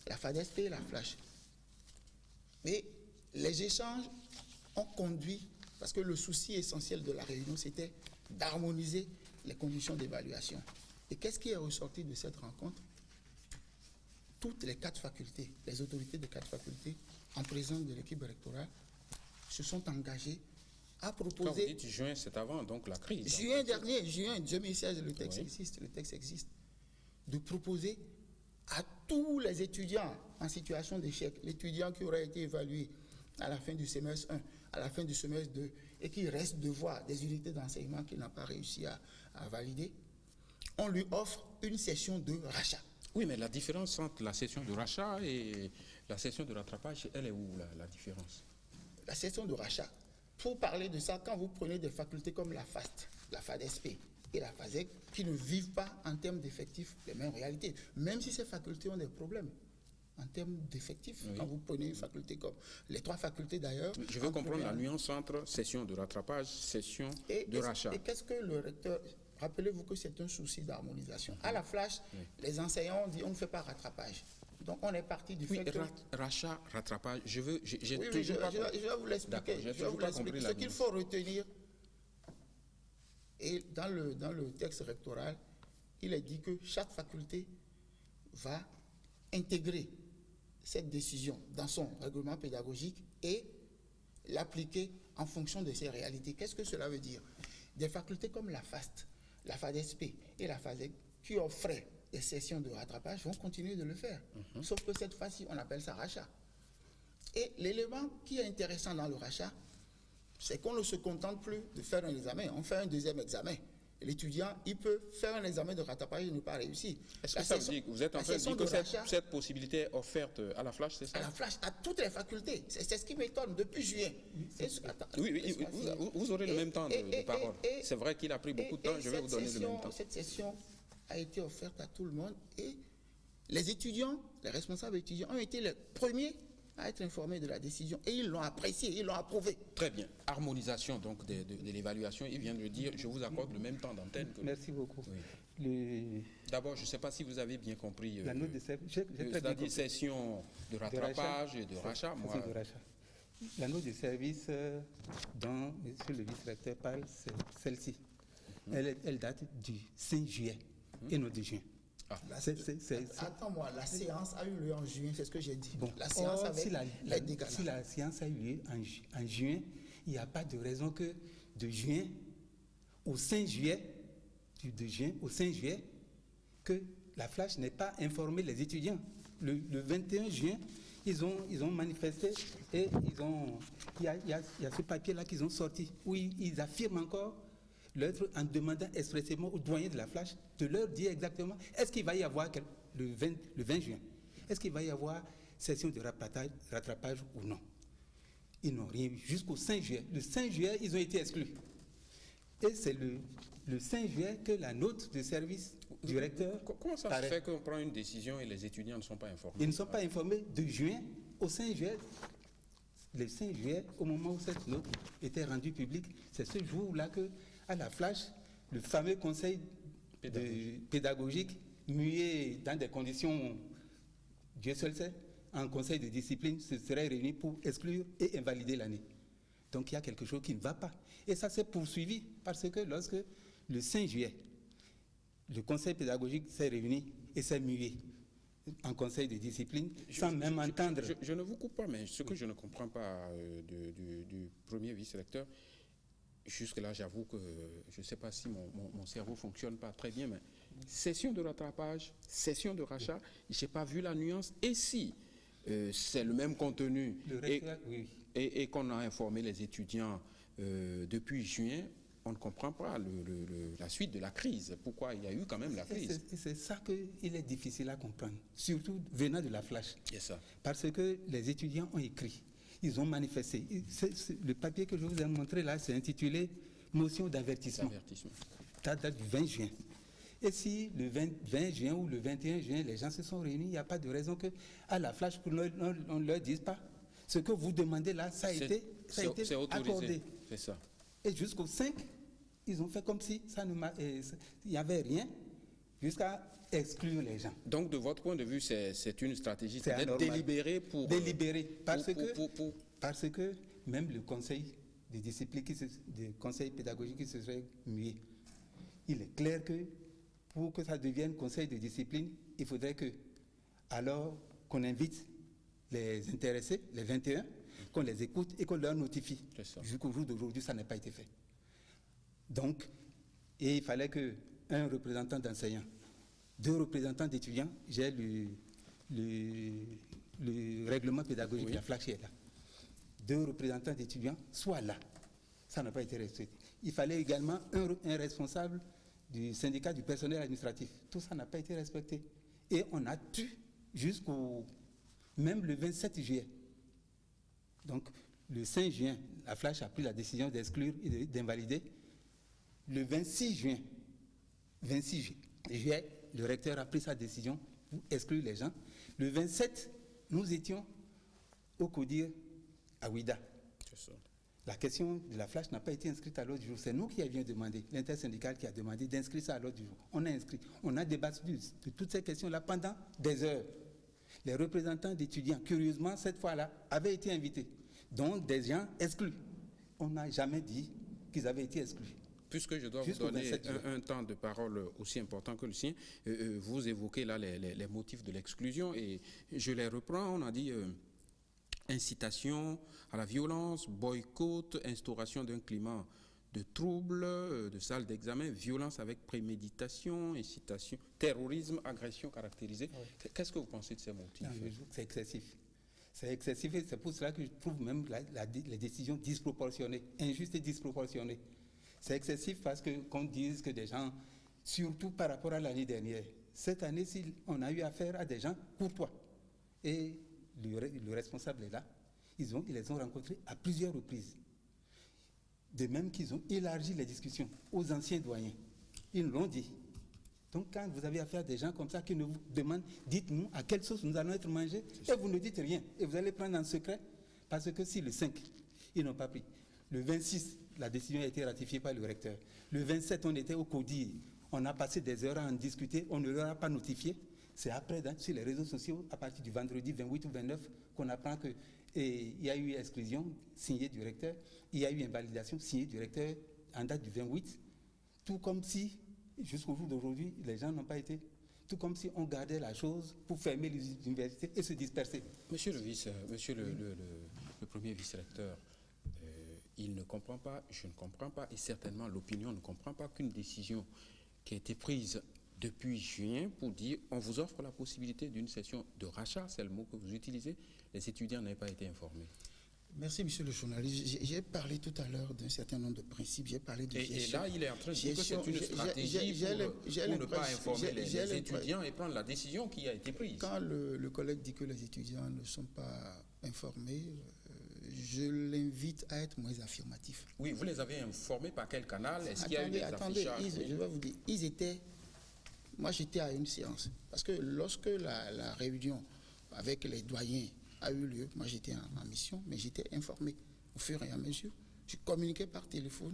la FADESP et la FLASH. Mais les échanges ont conduit, parce que le souci essentiel de la réunion, c'était d'harmoniser les conditions d'évaluation. Et qu'est-ce qui est ressorti de cette rencontre? Toutes les 4 facultés, les autorités des 4 facultés, en présence de l'équipe rectorale, se sont engagées à proposer... Quand vous dites juin, c'est avant, donc la crise. Juin dernier, juin 2016, le texte existe, de proposer à tous les étudiants en situation d'échec, l'étudiant qui aurait été évalué à la fin du semestre 1, à la fin du semestre 2, et qui reste devoir des unités d'enseignement qu'il n'a pas réussi à valider, on lui offre une session de rachat. Oui, mais la différence entre la session de rachat et la session de rattrapage, elle est où la différence? La session de rachat, pour parler de ça, quand vous prenez des facultés comme la FAST, la FADESP et la FASEG, qui ne vivent pas en termes d'effectifs les mêmes réalités, même si ces facultés ont des problèmes en termes d'effectifs, oui. Quand vous prenez une faculté comme les 3 facultés d'ailleurs... Je veux comprendre la nuance entre session de rattrapage, session de rachat. Et qu'est-ce que le recteur... Rappelez-vous que c'est un souci d'harmonisation. À la Flash, les enseignants ont dit on ne fait pas rattrapage. Donc on est parti du fait que... Rachat, rattrapage, je vais vous l'expliquer. Ce qu'il faut retenir, et dans le texte rectoral, il est dit que chaque faculté va intégrer cette décision dans son règlement pédagogique et l'appliquer en fonction de ses réalités. Qu'est-ce que cela veut dire? Des facultés comme la FAST, la FADESP et la FASEG qui offraient des sessions de rattrapage vont continuer de le faire. Sauf que cette fois-ci, on appelle ça rachat. Et l'élément qui est intéressant dans le rachat, c'est qu'on ne se contente plus de faire un examen. On fait un 2e examen. L'étudiant, il peut faire un examen de rattrapage et ne pas réussir. Est-ce que ça veut dire que vous êtes en train de dire que cette possibilité est offerte à la Flash, c'est ça? À la Flash, à toutes les facultés. C'est ce qui m'étonne depuis juillet. Oui, vous aurez le même temps de parole. C'est vrai qu'il a pris beaucoup de temps, je vais vous donner le même temps. Cette session a été offerte à tout le monde et les étudiants, les responsables étudiants ont été les premiers à être informés de la décision et ils l'ont apprécié, ils l'ont approuvé. Très bien. Harmonisation donc de l'évaluation, il vient de le dire, je vous accorde le même temps d'antenne. Merci beaucoup. Oui. D'abord, je ne sais pas si vous avez bien compris. La note de service, c'est-à-dire session de rattrapage et de rachat. La note de service dont monsieur le vice-recteur parle, c'est celle-ci. Elle date du 5 juillet et non de juin. Attends-moi, la séance a eu lieu en juin, c'est ce que j'ai dit. Bon. La séance avec l'aide des canaux. Si la séance a eu lieu en juin, il n'y a pas de raison que de juin au 5 juillet, que la Flash n'ait pas informé les étudiants. Le 21 juin, Ils ont manifesté et il y a ce papier-là qu'ils ont sorti où ils affirment encore l'autre en demandant expressément aux doyens de la Flash de leur dire exactement est-ce qu'il va y avoir le 20 juin, est-ce qu'il va y avoir session de rattrapage ou non. Ils n'ont rien eu jusqu'au 5 juillet. Le 5 juillet, ils ont été exclus. Et c'est le 5 juillet que la note de service du recteur... Comment ça se fait qu'on prend une décision et les étudiants ne sont pas informés? Ils ne sont pas informés de juin au 5 juillet. Le 5 juillet, au moment où cette note était rendue publique, c'est ce jour-là que, à la Flash, le fameux conseil pédagogique, muet dans des conditions, Dieu seul sait, un conseil de discipline se serait réuni pour exclure et invalider l'année. Donc il y a quelque chose qui ne va pas. Et ça s'est poursuivi parce que lorsque le 5 juillet, le conseil pédagogique s'est réuni et s'est mué en conseil de discipline sans même entendre... Je ne vous coupe pas, mais ce que je ne comprends pas du premier vice-recteur, jusque-là, j'avoue que je ne sais pas si mon cerveau ne fonctionne pas très bien, mais session de rattrapage, session de rachat, je n'ai pas vu la nuance. Et si c'est le même contenu et qu'on a informé les étudiants depuis juin, on ne comprend pas la suite de la crise. Pourquoi il y a eu quand même la crise? C'est ça qu'il est difficile à comprendre, surtout venant de la Flash. Yes, parce que les étudiants ont écrit, ils ont manifesté. Le papier que je vous ai montré là, c'est intitulé « Motion d'avertissement ». Ça date du 20 juin. Et si le 20 juin ou le 21 juin, les gens se sont réunis, il n'y a pas de raison qu'à la Flash, on ne leur dise pas. Ce que vous demandez là, ça a été accordé. C'est ça. Et jusqu'au 5, ils ont fait comme si il n'y avait rien, jusqu'à exclure les gens. Donc, de votre point de vue, c'est une stratégie d'être délibérée pour... Délibérée, parce que même le conseil de discipline, le conseil pédagogique qui se serait mué, il est clair que pour que ça devienne conseil de discipline, il faudrait qu'on invite les intéressés, les 21, qu'on les écoute et qu'on leur notifie. Jusqu'au jour d'aujourd'hui, ça n'a pas été fait. Donc, il fallait qu'un représentant d'enseignants, 2 représentants d'étudiants, j'ai le règlement pédagogique de la Flash est là. 2 représentants d'étudiants soient là. Ça n'a pas été respecté. Il fallait également un responsable du syndicat du personnel administratif. Tout ça n'a pas été respecté. Et on a tue même le 27 juillet. Donc, le 5 juin, la Flash a pris la décision d'exclure et d'invalider. Le 26 juillet, le recteur a pris sa décision pour exclure les gens. Le 27, nous étions au CODIR à Ouida. La question de la Flash n'a pas été inscrite à l'ordre du jour. C'est nous qui avions demandé, l'intersyndical qui a demandé d'inscrire ça à l'ordre du jour. On a inscrit. On a débattu de toutes ces questions-là pendant des heures. Les représentants d'étudiants, curieusement, cette fois-là, avaient été invités. Donc, des gens exclus. On n'a jamais dit qu'ils avaient été exclus. Puisque je dois vous donner un temps de parole aussi important que le sien, vous évoquez là les motifs de l'exclusion et je les reprends. On a dit incitation à la violence, boycott, instauration d'un climat de trouble, de salle d'examen, violence avec préméditation, incitation, terrorisme, agression caractérisée. Oui. Qu'est-ce que vous pensez de ces motifs? C'est excessif. C'est excessif et c'est pour cela que je trouve même les décisions disproportionnées, injustes et disproportionnées. C'est excessif parce qu'on dise que des gens, surtout par rapport à l'année dernière, cette année-ci, on a eu affaire à des gens courtois. Et le responsable est là. Ils les ont rencontrés à plusieurs reprises. De même qu'ils ont élargi les discussions aux anciens doyens. Ils nous l'ont dit. Donc quand vous avez affaire à des gens comme ça qui nous demandent, dites-nous à quelle sauce nous allons être mangés, et vous ne dites rien. Et vous allez prendre en secret, parce que si le 5, ils n'ont pas pris. Le 26, la décision a été ratifiée par le recteur. Le 27, on était au CODIR. On a passé des heures à en discuter, on ne leur a pas notifié. C'est après, sur les réseaux sociaux, à partir du vendredi 28 ou 29, qu'on apprend qu'il y a eu exclusion signée du recteur, il y a eu invalidation signée du recteur en date du 28, tout comme si, jusqu'au jour d'aujourd'hui, les gens n'ont pas été, tout comme si on gardait la chose pour fermer les universités et se disperser. Monsieur le premier vice-recteur, il ne comprend pas, je ne comprends pas, et certainement l'opinion ne comprend pas qu'une décision qui a été prise depuis juin pour dire on vous offre la possibilité d'une session de rachat, c'est le mot que vous utilisez. Les étudiants n'avaient pas été informés. Merci, monsieur le journaliste. J'ai parlé tout à l'heure d'un certain nombre de principes. J'ai parlé de gestion. Et là, il est en train de dire que c'est une stratégie pour ne pas informer les étudiants et prendre la décision qui a été prise. Quand le collègue dit que les étudiants ne sont pas informés, je l'invite à être moins affirmatif. Oui, vous les avez informés par quel canal? Est-ce qu'il y a eu des affichages? Je vais vous dire, ils étaient... Moi, j'étais à une séance. Parce que lorsque la réunion avec les doyens a eu lieu, moi j'étais en mission, mais j'étais informé au fur et à mesure. Je communiquais par téléphone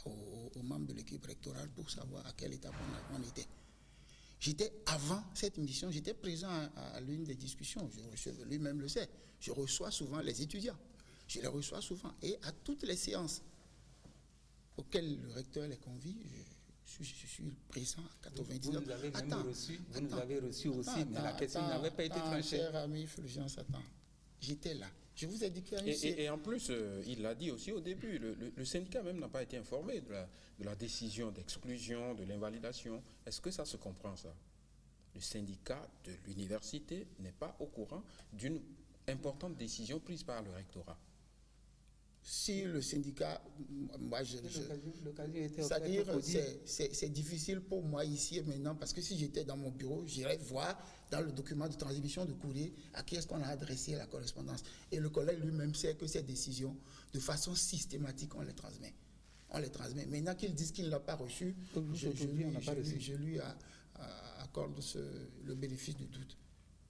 aux membres de l'équipe rectorale pour savoir à quelle étape on était. J'étais avant cette mission, j'étais présent à l'une des discussions. Lui-même le sait. Je reçois souvent les étudiants. Je les reçois souvent. Et à toutes les séances auxquelles le recteur les convie, je suis présent à 99%. Vous nous avez même reçus, vous nous avez reçus aussi, mais la question n'avait pas été tranchée. Cher ami Fulgence, attends. J'étais là. Je vous ai dit qu'il y a une... Et en plus, il l'a dit aussi au début, le syndicat même n'a pas été informé de la décision d'exclusion, de l'invalidation. Est-ce que ça se comprend, ça? Le syndicat de l'université n'est pas au courant d'une importante décision prise par le rectorat. Si le syndicat, moi c'est-à-dire c'est difficile pour moi ici et maintenant, parce que si j'étais dans mon bureau, j'irais voir dans le document de transmission de courrier à qui est-ce qu'on a adressé la correspondance. Et le collègue lui-même sait que ces décisions, de façon systématique, on les transmet. On les transmet. Maintenant qu'ils disent qu'il ne l'a pas reçu, je lui accorde le bénéfice du doute.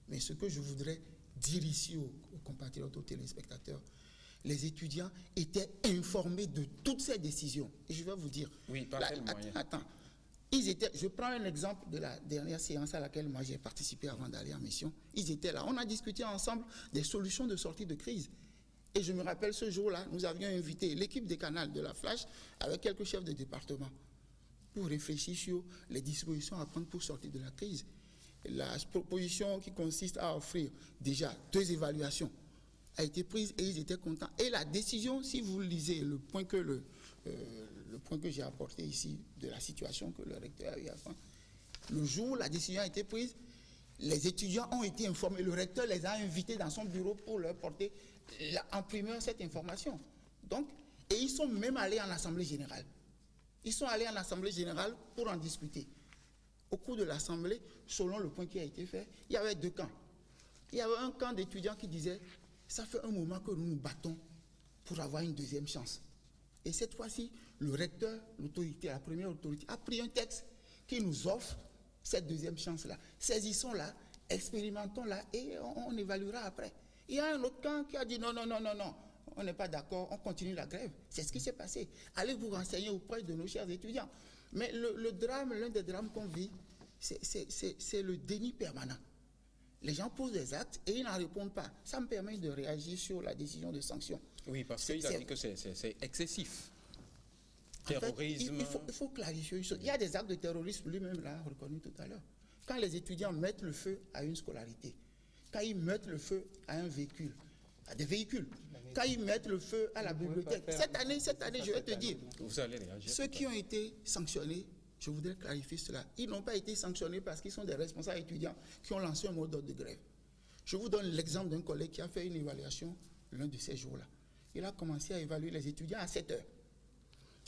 Mais ce que je voudrais dire ici aux compatriotes, aux téléspectateurs, les étudiants étaient informés de toutes ces décisions. Et je vais vous dire... Oui, par quel moyen? Attends. Je prends un exemple de la dernière séance à laquelle moi j'ai participé avant d'aller en mission. Ils étaient là. On a discuté ensemble des solutions de sortie de crise. Et je me rappelle ce jour-là, nous avions invité l'équipe des canals de la Flash avec quelques chefs de département pour réfléchir sur les dispositions à prendre pour sortir de la crise. La proposition qui consiste à offrir déjà 2 évaluations a été prise et ils étaient contents. Et la décision, si vous lisez le point que j'ai apporté ici de la situation que le recteur a eu à faire, le jour où la décision a été prise, les étudiants ont été informés. Le recteur les a invités dans son bureau pour leur porter en primeur cette information. Donc, et ils sont même allés en assemblée générale. Ils sont allés en assemblée générale pour en discuter. Au cours de l'assemblée, selon le point qui a été fait, il y avait 2 camps. Il y avait un camp d'étudiants qui disait ça fait un moment que nous nous battons pour avoir une 2e chance. Et cette fois-ci, le recteur, l'autorité, la première autorité, a pris un texte qui nous offre cette 2e chance-là. Saisissons-la, expérimentons-la et on évaluera après. Il y a un autre camp qui a dit non, on n'est pas d'accord, on continue la grève. C'est ce qui s'est passé. Allez vous renseigner auprès de nos chers étudiants. Mais le drame, l'un des drames qu'on vit, c'est le déni permanent. Les gens posent des actes et ils n'en répondent pas. Ça me permet de réagir sur la décision de sanction. Oui, parce qu'il a dit que c'est excessif. Terrorisme. En fait, il faut clarifier une chose. Il y a des actes de terrorisme, lui-même l'a reconnu tout à l'heure. Quand les étudiants mettent le feu à une scolarité, quand ils mettent le feu à un véhicule, à des véhicules, quand ils mettent le feu à la bibliothèque. Cette année, je vais te dire, vous allez réagir. Ceux qui ont été sanctionnés, je voudrais clarifier cela. Ils n'ont pas été sanctionnés parce qu'ils sont des responsables étudiants qui ont lancé un mot d'ordre de grève. Je vous donne l'exemple d'un collègue qui a fait une évaluation l'un de ces jours-là. Il a commencé à évaluer les étudiants à 7 heures.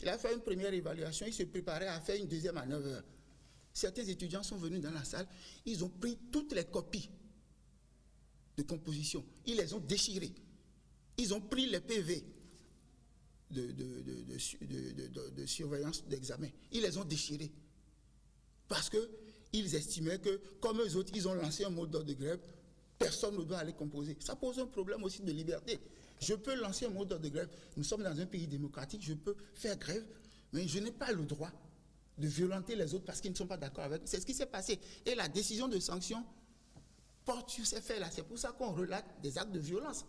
Il a fait une première évaluation, il se préparait à faire une deuxième à 9 heures. Certains étudiants sont venus dans la salle, ils ont pris toutes les copies de composition, ils les ont déchirées. Ils ont pris les PV de surveillance d'examen. Ils les ont déchirés. Parce qu'ils estimaient que, comme eux autres, ils ont lancé un mot d'ordre de grève, personne ne doit aller composer. Ça pose un problème aussi de liberté. Je peux lancer un mot d'ordre de grève. Nous sommes dans un pays démocratique, je peux faire grève, mais je n'ai pas le droit de violenter les autres parce qu'ils ne sont pas d'accord avec. C'est ce qui s'est passé. Et la décision de sanction porte sur ces faits-là. C'est pour ça qu'on relate des actes de violence.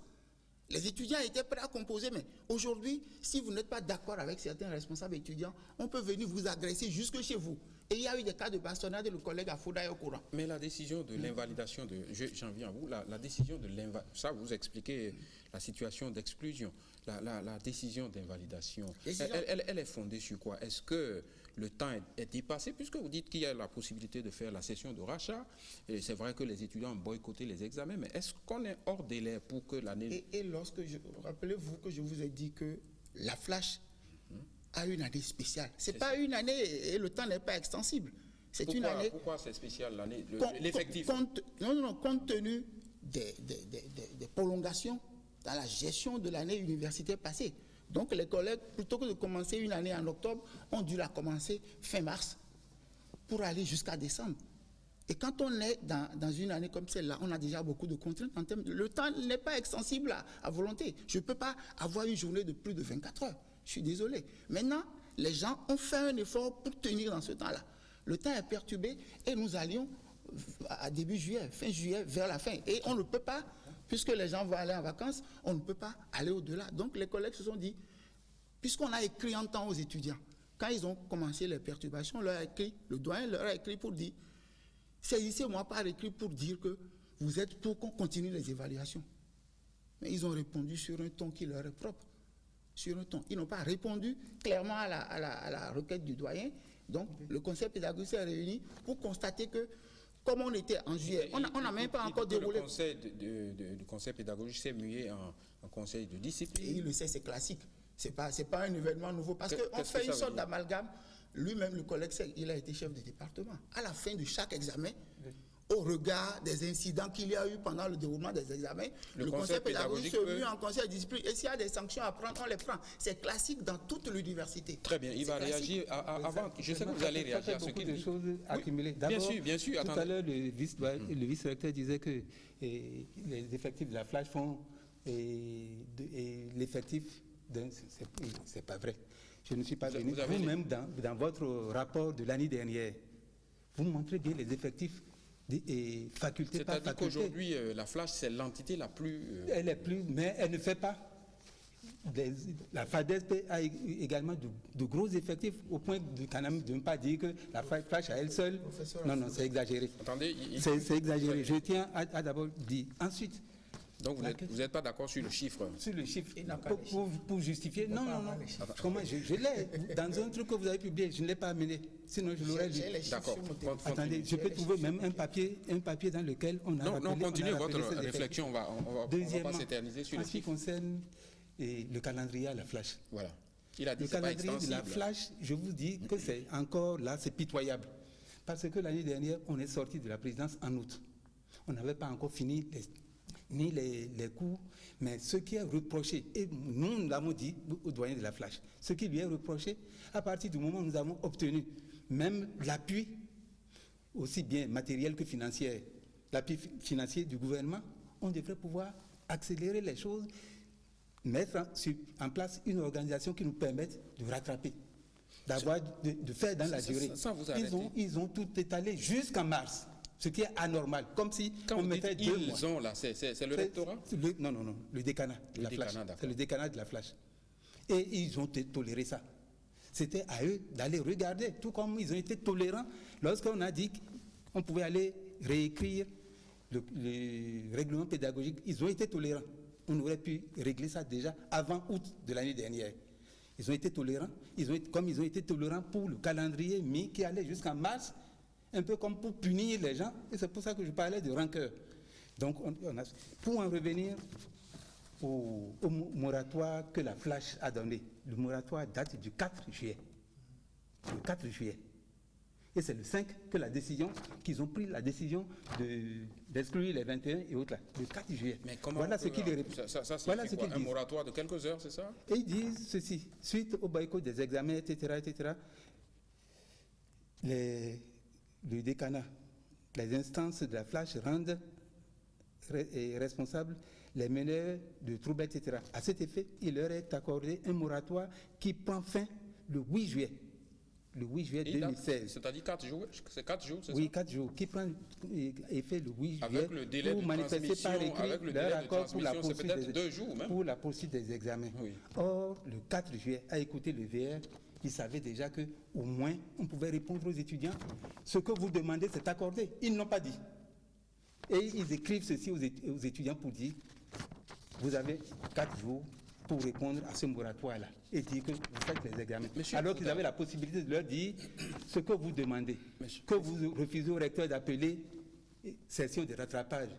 Les étudiants étaient prêts à composer, mais aujourd'hui, si vous n'êtes pas d'accord avec certains responsables étudiants, on peut venir vous agresser jusque chez vous. Et il y a eu des cas de bastonnade, le collègue Afouda est au courant. Mais la décision de l'invalidation j'en viens à vous, la décision de l'invalidation, ça vous expliquez la situation d'exclusion, la décision d'invalidation, elle est fondée sur quoi? Est-ce que le temps est dépassé, puisque vous dites qu'il y a la possibilité de faire la session de rachat, et c'est vrai que les étudiants ont boycotté les examens, mais est-ce qu'on est hors délai pour que l'année... Et rappelez-vous que je vous ai dit que la flash a une année spéciale. C'est pas une année et le temps n'est pas extensible. C'est une année... Pourquoi c'est spécial l'année, l'effectif? Compte tenu des prolongations dans la gestion de l'année universitaire passée. Donc les collègues, plutôt que de commencer une année en octobre, ont dû la commencer fin mars pour aller jusqu'à décembre. Et quand on est dans une année comme celle-là, on a déjà beaucoup de contraintes en termes le temps n'est pas extensible à volonté. Je ne peux pas avoir une journée de plus de 24 heures. Je suis désolé. Maintenant, les gens ont fait un effort pour tenir dans ce temps-là. Le temps est perturbé et nous allions à début juillet, fin juillet, vers la fin. Et on ne peut pas, puisque les gens vont aller en vacances, on ne peut pas aller au-delà. Donc les collègues se sont dit, puisqu'on a écrit en temps aux étudiants, quand ils ont commencé les perturbations, le doyen leur a écrit pour dire, saisissez-moi par écrit pour dire que vous êtes pour qu'on continue les évaluations. Mais ils ont répondu sur un ton qui leur est propre. Sur un ton. Ils n'ont pas répondu clairement à la requête du doyen. Donc, le conseil pédagogique s'est réuni pour constater que, comme on était en juillet, on n'a même pas encore déroulé. Le conseil pédagogique s'est mué en conseil de discipline. Et il le sait, c'est classique. Ce n'est pas un événement nouveau. Parce qu'on fait une sorte d'amalgame. Lui-même, le collègue, il a été chef de département. À la fin de chaque examen, au regard des incidents qu'il y a eu pendant le déroulement des examens, le conseil pédagogique se mue en conseil de discipline. Et s'il y a des sanctions à prendre, on les prend. C'est classique dans toute l'université. Très bien, il va réagir avant. Je sais que vous allez réagir à ce qu'il dit. Beaucoup de choses accumulées. Bien sûr. Tout à l'heure, le vice-recteur disait que les effectifs de la flash font et l'effectif, c'est pas vrai. Je ne suis pas venu. Vous-même, dans votre rapport de l'année dernière, vous montrez bien les effectifs et faculté par faculté. C'est-à-dire qu'aujourd'hui, la flash, c'est l'entité la plus... Elle est plus, mais elle ne fait pas. La FADESP a également de gros effectifs au point de ne pas dire que la flash à elle seule... Non, c'est exagéré. Attendez, c'est exagéré. Je tiens à d'abord dire. Ensuite... Donc vous n'êtes pas d'accord sur le chiffre? Sur le chiffre, pour justifier. Non. Comment je l'ai dans un truc que vous avez publié, je ne l'ai pas amené. Sinon je l'aurais dit. D'accord. Attendez, je peux trouver même un papier dans lequel on a rappelé... Non, continuez votre réflexion, on va pas s'éterniser sur le chiffre. En ce qui concerne le calendrier à la flash. Voilà. Il a dit le calendrier de la flash, je vous dis que c'est encore là, c'est pitoyable. Parce que l'année dernière, on est sorti de la présidence en août. On n'avait pas encore fini ni les cours, mais ce qui est reproché, et nous l'avons dit au doyen de la flash, ce qui lui est reproché, à partir du moment où nous avons obtenu même l'appui, aussi bien matériel que financier, l'appui financier du gouvernement, on devrait pouvoir accélérer les choses, mettre en place une organisation qui nous permette de rattraper, de faire dans la durée. Ils ont tout étalé jusqu'en mars. Ce qui est anormal, comme si on mettait 2 mois. Ils ont là, c'est le rectorat? Non, le décanat de la flash. C'est le décanat de la flash. Et ils ont toléré ça. C'était à eux d'aller regarder, tout comme ils ont été tolérants lorsqu'on a dit qu'on pouvait aller réécrire le règlement pédagogique. Ils ont été tolérants. On aurait pu régler ça déjà avant août de l'année dernière. Ils ont été tolérants, comme ils ont été tolérants pour le calendrier qui allait jusqu'en mars, un peu comme pour punir les gens, et c'est pour ça que je parlais de rancœur. Donc, pour en revenir au moratoire que la flash a donné, le moratoire date du 4 juillet. Le 4 juillet. Et c'est le 5 qu'ils ont pris la décision d'exclure les 21 et autres là. Le 4 juillet. Mais comment voilà ce qu'il répond. Ça voilà ce un moratoire de quelques heures, c'est ça? Et ils disent ceci, suite au boycott des examens, etc., le décanat, les instances de la flash rendent responsables les meneurs de troubles, etc. À cet effet, il leur est accordé un moratoire qui prend fin le 8 juillet. Le 8 juillet 2016. C'est-à-dire 4 jours, c'est 4 jours, c'est ça? Oui, 4 jours, qui prend effet le 8 juillet avec le délai pour manifester par écrit leur accord pour la poursuite c'est peut-être 2 jours même. Pour la poursuite des examens. Oui. Or, le 4 juillet, a écouté le VR, ils savaient déjà qu'au moins, on pouvait répondre aux étudiants. Ce que vous demandez, c'est accordé. Ils n'ont pas dit. Et ils écrivent ceci aux étudiants pour dire, vous avez 4 jours pour répondre à ce moratoire-là et dire que vous faites les examens. Alors qu'ils avaient la possibilité de leur dire ce que vous demandez, que vous refusez au recteur d'appeler session de rattrapage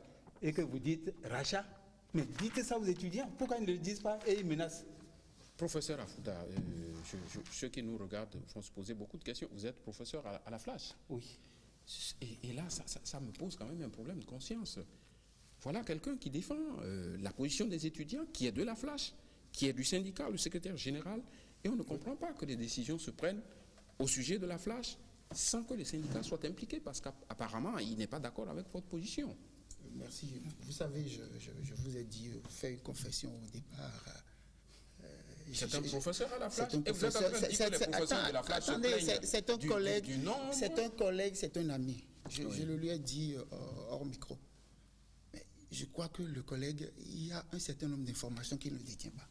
et que vous dites rachat. Mais dites ça aux étudiants. Pourquoi ils ne le disent pas et ils menacent? Professeur Afouda, ceux qui nous regardent vont se poser beaucoup de questions. Vous êtes professeur à la Flash. Oui. Et là, ça me pose quand même un problème de conscience. Voilà quelqu'un qui défend la position des étudiants, qui est de la Flash, qui est du syndicat, le secrétaire général, et on ne comprend pas que les décisions se prennent au sujet de la Flash sans que les syndicats soient impliqués, parce qu'apparemment, il n'est pas d'accord avec votre position. Merci. Vous savez, je vous ai dit, fait une confession au départ. C'est un professeur à la Flash. Et vous êtes en train de dire que les professeurs de la Flash se plaignent c'est un collègue, du nombre. c'est un collègue, c'est un ami. Je le lui ai dit hors micro. Mais je crois que le collègue, il y a un certain nombre d'informations qu'il ne détient pas.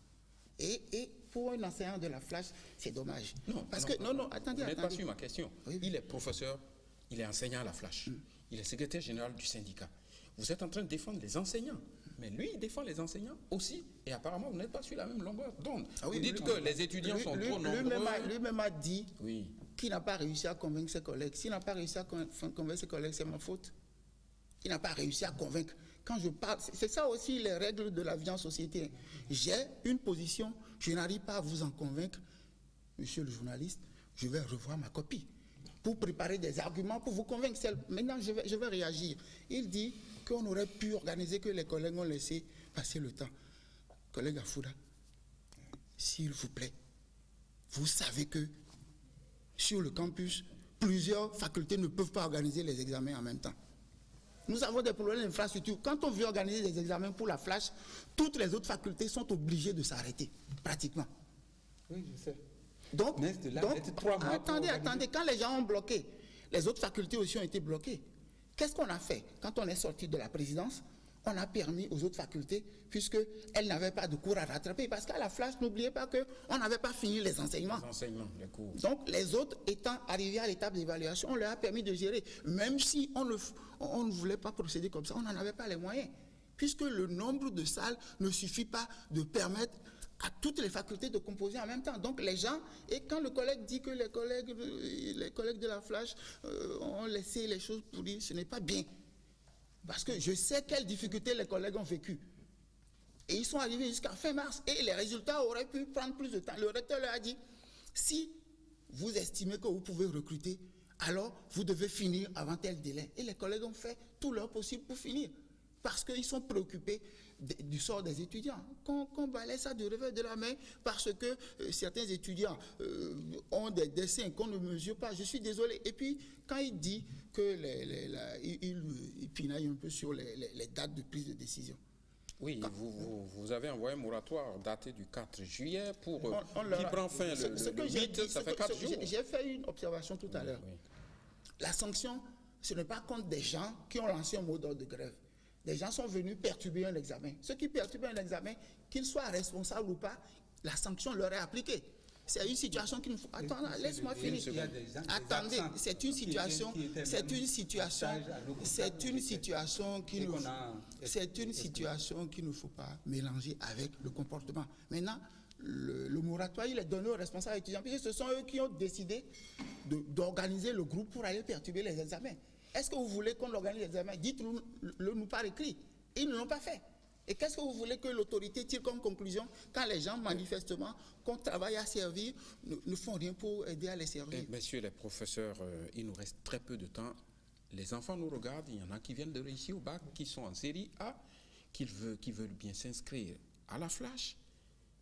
Et pour un enseignant de la Flash, c'est dommage. Non, parce non, que non, attendez. Vous n'avez pas su ma question. Oui. Il est professeur, il est enseignant à la Flash. Il est secrétaire général du syndicat. Vous êtes en train de défendre les enseignants. Mais lui, il défend les enseignants aussi. Et apparemment, vous n'êtes pas sur la même longueur d'onde. Vous dites que les étudiants sont trop nombreux. Lui-même a dit qu'il n'a pas réussi à convaincre ses collègues. S'il n'a pas réussi à convaincre ses collègues, c'est ma faute. Il n'a pas réussi à convaincre. Quand je parle, c'est ça aussi les règles de la vie en société. J'ai une position, je n'arrive pas à vous en convaincre. Monsieur le journaliste, je vais revoir ma copie pour préparer des arguments pour vous convaincre. Maintenant, je vais réagir. Il dit qu'on aurait pu organiser, que les collègues ont laissé passer le temps. Collègue Afouda, s'il vous plaît, vous savez que sur le campus, plusieurs facultés ne peuvent pas organiser les examens en même temps. Nous avons des problèmes d'infrastructure. Quand on veut organiser des examens pour la Flash, toutes les autres facultés sont obligées de s'arrêter, pratiquement. Oui, je sais. Donc, attendez, quand les gens ont bloqué, les autres facultés aussi ont été bloquées. Qu'est-ce qu'on a fait? Quand on est sorti de la présidence, on a permis aux autres facultés, puisqu'elles n'avaient pas de cours à rattraper, parce qu'à la Flash, n'oubliez pas qu'on n'avait pas fini les enseignements. Les cours. Donc, les autres étant arrivés à l'étape d'évaluation, on leur a permis de gérer. Même si on ne voulait pas procéder comme ça, on n'en avait pas les moyens, puisque le nombre de salles ne suffit pas de permettre à toutes les facultés de composer en même temps. Donc les gens, et quand le collègue dit que les collègues de la Flash ont laissé les choses pourrir, ce n'est pas bien. Parce que je sais quelles difficultés les collègues ont vécues. Et ils sont arrivés jusqu'à fin mars. Et les résultats auraient pu prendre plus de temps. Le recteur leur a dit, si vous estimez que vous pouvez recruter, alors vous devez finir avant tel délai. Et les collègues ont fait tout leur possible pour finir. Parce qu'ils sont préoccupés du sort des étudiants. Qu'on balaie ça du revers de la main parce que certains étudiants ont des dessins qu'on ne mesure pas. Je suis désolé. Et puis, quand il dit il pinaille un peu sur les dates de prise de décision. Oui, vous avez envoyé un moratoire daté du 4 juillet pour qui prend fin le 8, ça fait 4 jours. J'ai fait une observation tout à l'heure. Oui. La sanction, ce n'est pas contre des gens qui ont lancé un mot d'ordre de grève. Des gens sont venus perturber un examen. Ceux qui perturbent un examen, qu'ils soient responsables ou pas, la sanction leur est appliquée. C'est une situation qu'il ne faut... Attends, laisse-moi finir. Attendez, c'est une situation qu'il ne faut pas mélanger avec le comportement. Maintenant, le moratoire, il est donné aux responsables étudiants, puisque ce sont eux qui ont décidé d'organiser le groupe pour aller perturber les examens. Est-ce que vous voulez qu'on organise les examens? Dites-le nous par écrit. Ils ne l'ont pas fait. Et qu'est-ce que vous voulez que l'autorité tire comme conclusion quand les gens, manifestement, qu'on travaille à servir, ne font rien pour aider à les servir? Messieurs les professeurs, il nous reste très peu de temps. Les enfants nous regardent. Il y en a qui viennent de réussir au bac, qui sont en série A, qui veulent bien s'inscrire à la Flash.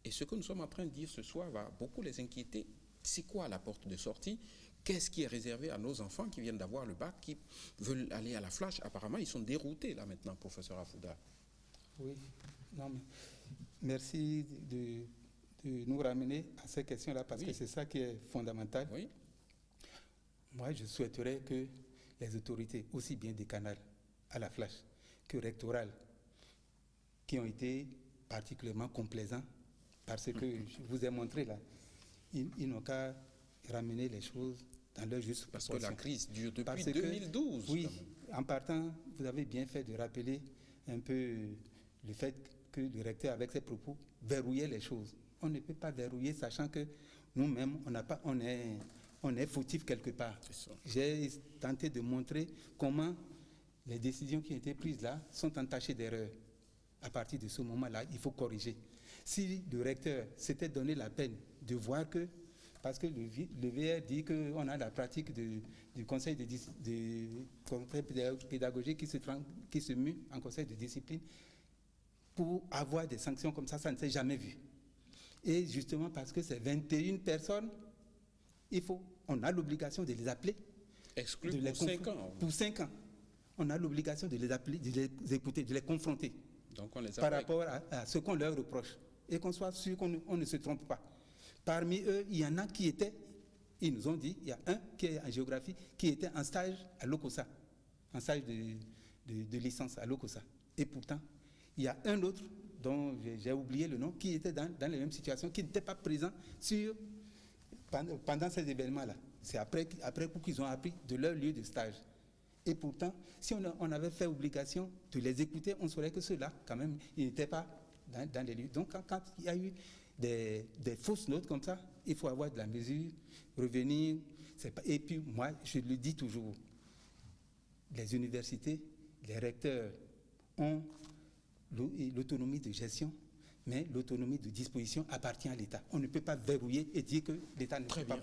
Et ce que nous sommes en train de dire ce soir va beaucoup les inquiéter. C'est quoi la porte de sortie? Qu'est-ce qui est réservé à nos enfants qui viennent d'avoir le bac, qui veulent aller à la Flash? Apparemment, ils sont déroutés là maintenant, professeur Afouda. Oui, non, mais merci de nous ramener à ces questions-là parce que c'est ça qui est fondamental. Oui. Moi, je souhaiterais que les autorités, aussi bien décanales à la Flash que rectorales, qui ont été particulièrement complaisants parce que je vous ai montré là, ils n'ont qu'à ramener les choses dans leur juste Parce que proportion. la crise dure depuis Parce que, 2012. oui, quand même. en partant, vous avez bien fait de rappeler un peu le fait que le recteur, avec ses propos, verrouillait les choses. On ne peut pas verrouiller, sachant que nous-mêmes, on est fautif quelque part. J'ai tenté de montrer comment les décisions qui ont été prises là sont entachées d'erreurs. À partir de ce moment-là, il faut corriger. Si le recteur s'était donné la peine de voir que, parce que le VR dit qu'on a la pratique du conseil pédagogique qui se mue en conseil de discipline, pour avoir des sanctions comme ça ne s'est jamais vu. Et justement parce que c'est 21 personnes, on a l'obligation de les appeler. Exclus pour 5 ans. Pour 5 ans. On a l'obligation de les appeler, de les écouter, de les confronter. Donc on les par rapport à ce qu'on leur reproche. Et qu'on soit sûr qu'on ne se trompe pas. Parmi eux, il y en a qui étaient, ils nous ont dit, il y a un qui est en géographie, qui était en stage à l'OCOSA, en stage de licence à l'OCOSA. Et pourtant, il y a un autre dont j'ai oublié le nom, qui était dans les mêmes situations, qui n'était pas présent pendant ces événements-là. C'est après coup qu'ils ont appris de leur lieu de stage. Et pourtant, si on avait fait obligation de les écouter, on saurait que ceux-là, quand même, ils n'étaient pas dans les lieux. Donc, quand il y a eu des fausses notes comme ça, il faut avoir de la mesure, revenir. Et puis, moi, je le dis toujours, les universités, les recteurs ont l'autonomie de gestion, mais l'autonomie de disposition appartient à l'État. On ne peut pas verrouiller et dire que l'État ne peut pas.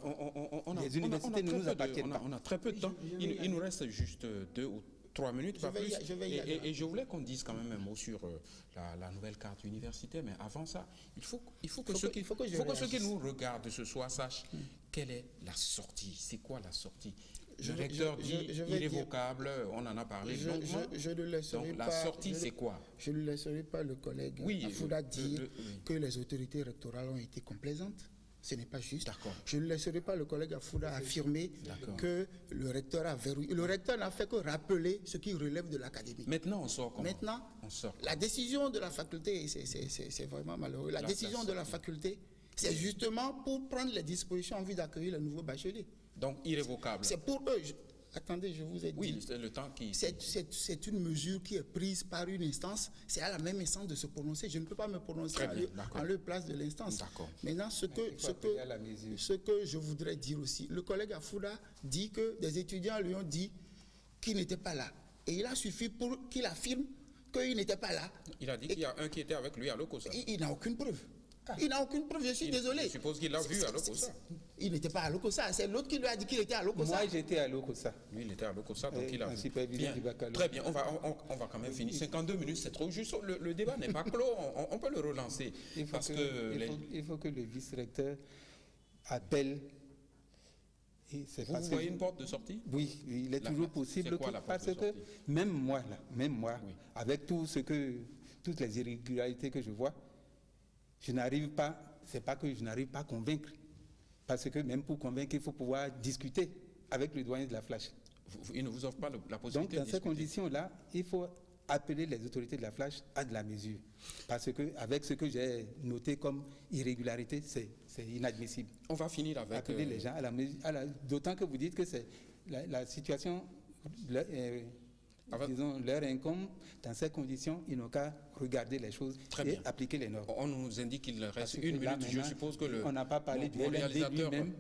Les universités ne nous appartiennent pas. On a très peu de temps. Il nous reste juste 2 ou 3 minutes, pas plus. Et je voulais qu'on dise quand même un mot sur la nouvelle carte universitaire, mais avant ça, il faut que ceux qui nous regardent ce soir sachent quelle est la sortie. C'est quoi la sortie? Le recteur dit irrévocable, on en a parlé longuement. Je ne laisserai donc pas, la sortie, c'est quoi? Je ne laisserai pas le collègue Afouda dire que les autorités rectorales ont été complaisantes. Ce n'est pas juste. Je ne laisserai pas le collègue Afouda affirmer que le recteur a verrouillé. Le recteur n'a fait que rappeler ce qui relève de l'académie. Maintenant, on sort comment? Maintenant, la décision de la faculté, c'est vraiment malheureux. La décision de la faculté, c'est justement pour prendre les dispositions en vue d'accueillir le nouveau bachelier. Donc irrévocable. C'est pour eux. Attendez, je vous ai dit. Oui, c'est le temps qui. C'est une mesure qui est prise par une instance. C'est à la même instance de se prononcer. Je ne peux pas me prononcer en leur place de l'instance. Maintenant, ce que je voudrais dire aussi, le collègue Afouda dit que des étudiants lui ont dit qu'il n'était pas là. Et il a suffi pour qu'il affirme qu'il n'était pas là. Il a dit qu'il y a un qui était avec lui à l'OCOSA. Il n'a aucune preuve. Il n'a aucune preuve, je suis désolé. Je suppose qu'il l'a vu à l'OCOSA. Il n'était pas à l'OCOSA, c'est l'autre qui lui a dit qu'il était à l'OCOSA. Moi, j'étais à l'OCOSA. Lui, il était à l'OCOSA, donc il a vu. Bien. Très bien, on va quand même finir. 52 minutes, c'est trop juste. Le débat n'est pas clos, on peut le relancer. Il faut que le vice-recteur appelle. Vous voyez une porte de sortie? Oui, il est toujours possible. Parce que même moi, avec toutes les irrégularités que je vois, je n'arrive pas, c'est pas que je n'arrive pas à convaincre. Parce que même pour convaincre, il faut pouvoir discuter avec le doyen de la Flash. Il ne vous offre pas la possibilité de discuter. Donc, dans ces conditions-là, il faut appeler les autorités de la Flash à de la mesure. Parce que avec ce que j'ai noté comme irrégularité, c'est inadmissible. On va finir avec... Appeler les gens à la mesure. D'autant que vous dites que c'est la situation... disons, leur incombe, dans ces conditions, ils n'ont qu'à regarder les choses et appliquer les normes. On nous indique qu'il reste une minute. Je suppose que on n'a pas parlé du LND lui-même.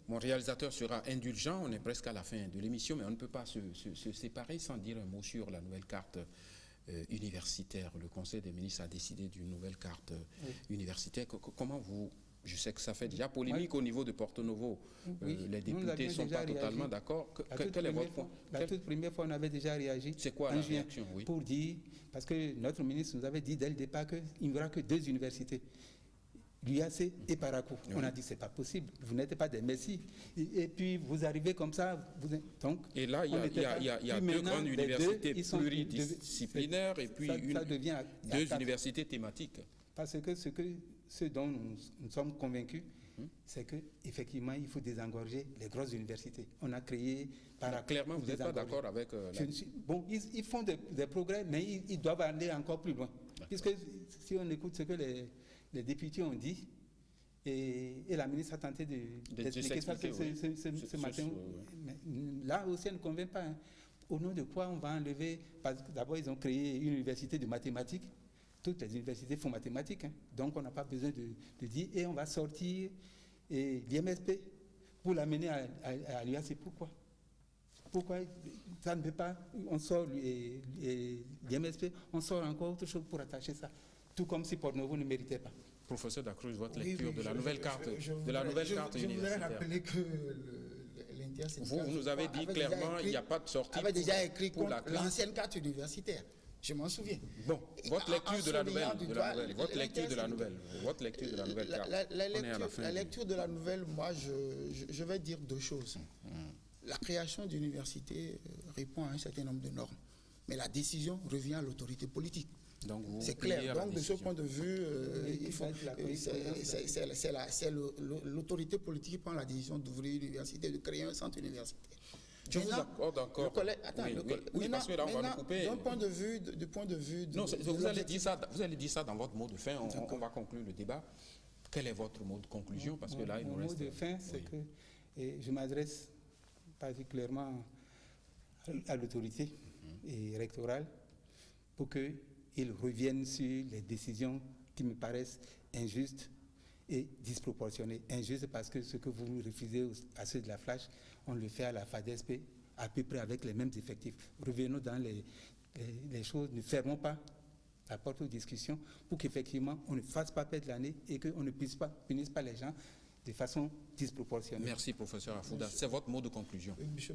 Mon réalisateur sera indulgent. On est presque à la fin de l'émission, mais on ne peut pas se séparer sans dire un mot sur la nouvelle carte universitaire. Le Conseil des ministres a décidé d'une nouvelle carte universitaire. Comment vous... Je sais que ça fait déjà polémique au niveau de Porto Novo. Les députés ne sont pas totalement d'accord. Quel est votre point? La toute première fois, on avait déjà réagi. C'est quoi la réaction? Pour dire, parce que notre ministre nous avait dit dès le départ qu'il n'y aura que 2 universités, l'UAC et Parakou. On a dit c'est pas possible, vous n'êtes pas des messies. Et puis vous arrivez comme ça. Donc, et là, il y a 2 grandes universités pluridisciplinaires et puis 2 universités thématiques. Parce que ce dont nous sommes convaincus, c'est qu'effectivement, il faut désengorger les grosses universités. On a créé... Clairement, vous n'êtes pas d'accord avec... Bon, ils font des progrès, mais ils doivent aller encore plus loin. Puisque si on écoute ce que les députés ont dit, Et la ministre a tenté d'expliquer ça ce matin. Mais là aussi, elle ne convainc pas. Hein. Au nom de quoi on va enlever... Parce que d'abord, ils ont créé une université de mathématiques. Toutes les universités font mathématiques. Hein. Donc, on n'a pas besoin de dire... Et on va sortir l'IMSP pour l'amener à l'UAC. Pourquoi ça ne peut pas... On sort l'IMSP, on sort encore autre chose pour attacher ça. Tout comme si Porto-Novo ne méritait pas. Professeur Dacruz, votre lecture de la nouvelle carte universitaire. Je voudrais rappeler que l'intersyndical... Vous nous avez dit clairement qu'il n'y a pas de sortie. Avait déjà écrit contre l'ancienne carte universitaire. Je m'en souviens. Bon, votre lecture de la nouvelle, votre lecture de la nouvelle carte. La lecture de la nouvelle, moi, je vais dire deux choses. La création d'universités répond à un certain nombre de normes. Mais la décision revient à l'autorité politique. C'est clair. Donc, de ce point de vue, c'est l'autorité politique qui prend la décision d'ouvrir une université, de créer un centre universitaire. Je vous accorde encore. Oui, parce que là, on va nous couper. Du point de vue... Non, vous allez dire ça dans votre mot de fin. On va conclure le débat. Quel est votre mot de conclusion? Parce que là, il nous reste... Mon mot de fin, c'est que je m'adresse particulièrement à l'autorité rectorale pour qu'ils reviennent sur les décisions qui me paraissent injustes et disproportionnées. Injustes parce que ce que vous refusez à ceux de la Flash, on le fait à la FADESP à peu près avec les mêmes effectifs. Revenons dans les choses, ne fermons pas la porte aux discussions pour qu'effectivement on ne fasse pas perdre l'année et qu'on ne punisse pas les gens de façon disproportionnée. Merci, professeur Afouda. C'est votre mot de conclusion. Je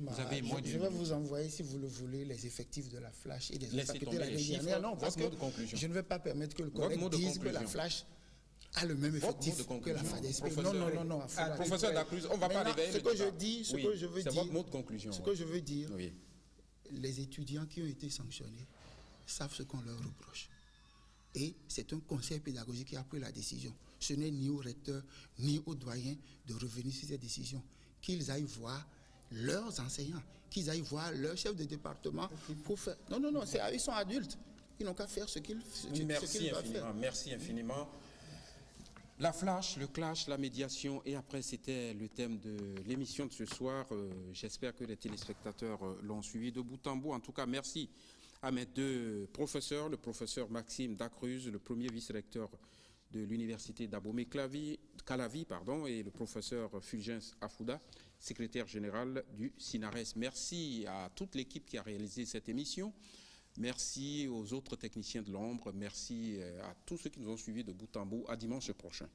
vais vous envoyer, si vous le voulez, les effectifs de la Flash et des autres facultés de l'année dernière. Non, parce que je ne vais pas permettre que le collègue dise que la Flash a le même effectif que la FADESP. Non. Professeur Dacruz, on ne va pas réveiller ce que je dis, ce que je veux dire, c'est votre mot de conclusion. Ce que je veux dire, les étudiants qui ont été sanctionnés savent ce qu'on leur reproche. Et c'est un conseil pédagogique qui a pris la décision. Ce n'est ni au recteur, ni aux doyens de revenir sur cette décision. Qu'ils aillent voir leurs enseignants, qu'ils aillent voir leur chef de département pour faire... Non, ils sont adultes. Ils n'ont qu'à faire ce qu'ils doivent faire. Merci infiniment. La flash, le clash, la médiation, et après c'était le thème de l'émission de ce soir. J'espère que les téléspectateurs l'ont suivi de bout en bout. En tout cas, merci à mes deux professeurs, le professeur Maxime Dacruz, le premier vice-recteur de l'université d'Abomey-Calavi, et le professeur Fulgence Afouda, secrétaire général du SINARES. Merci à toute l'équipe qui a réalisé cette émission. Merci aux autres techniciens de l'ombre. Merci à tous ceux qui nous ont suivis de bout en bout. À dimanche prochain.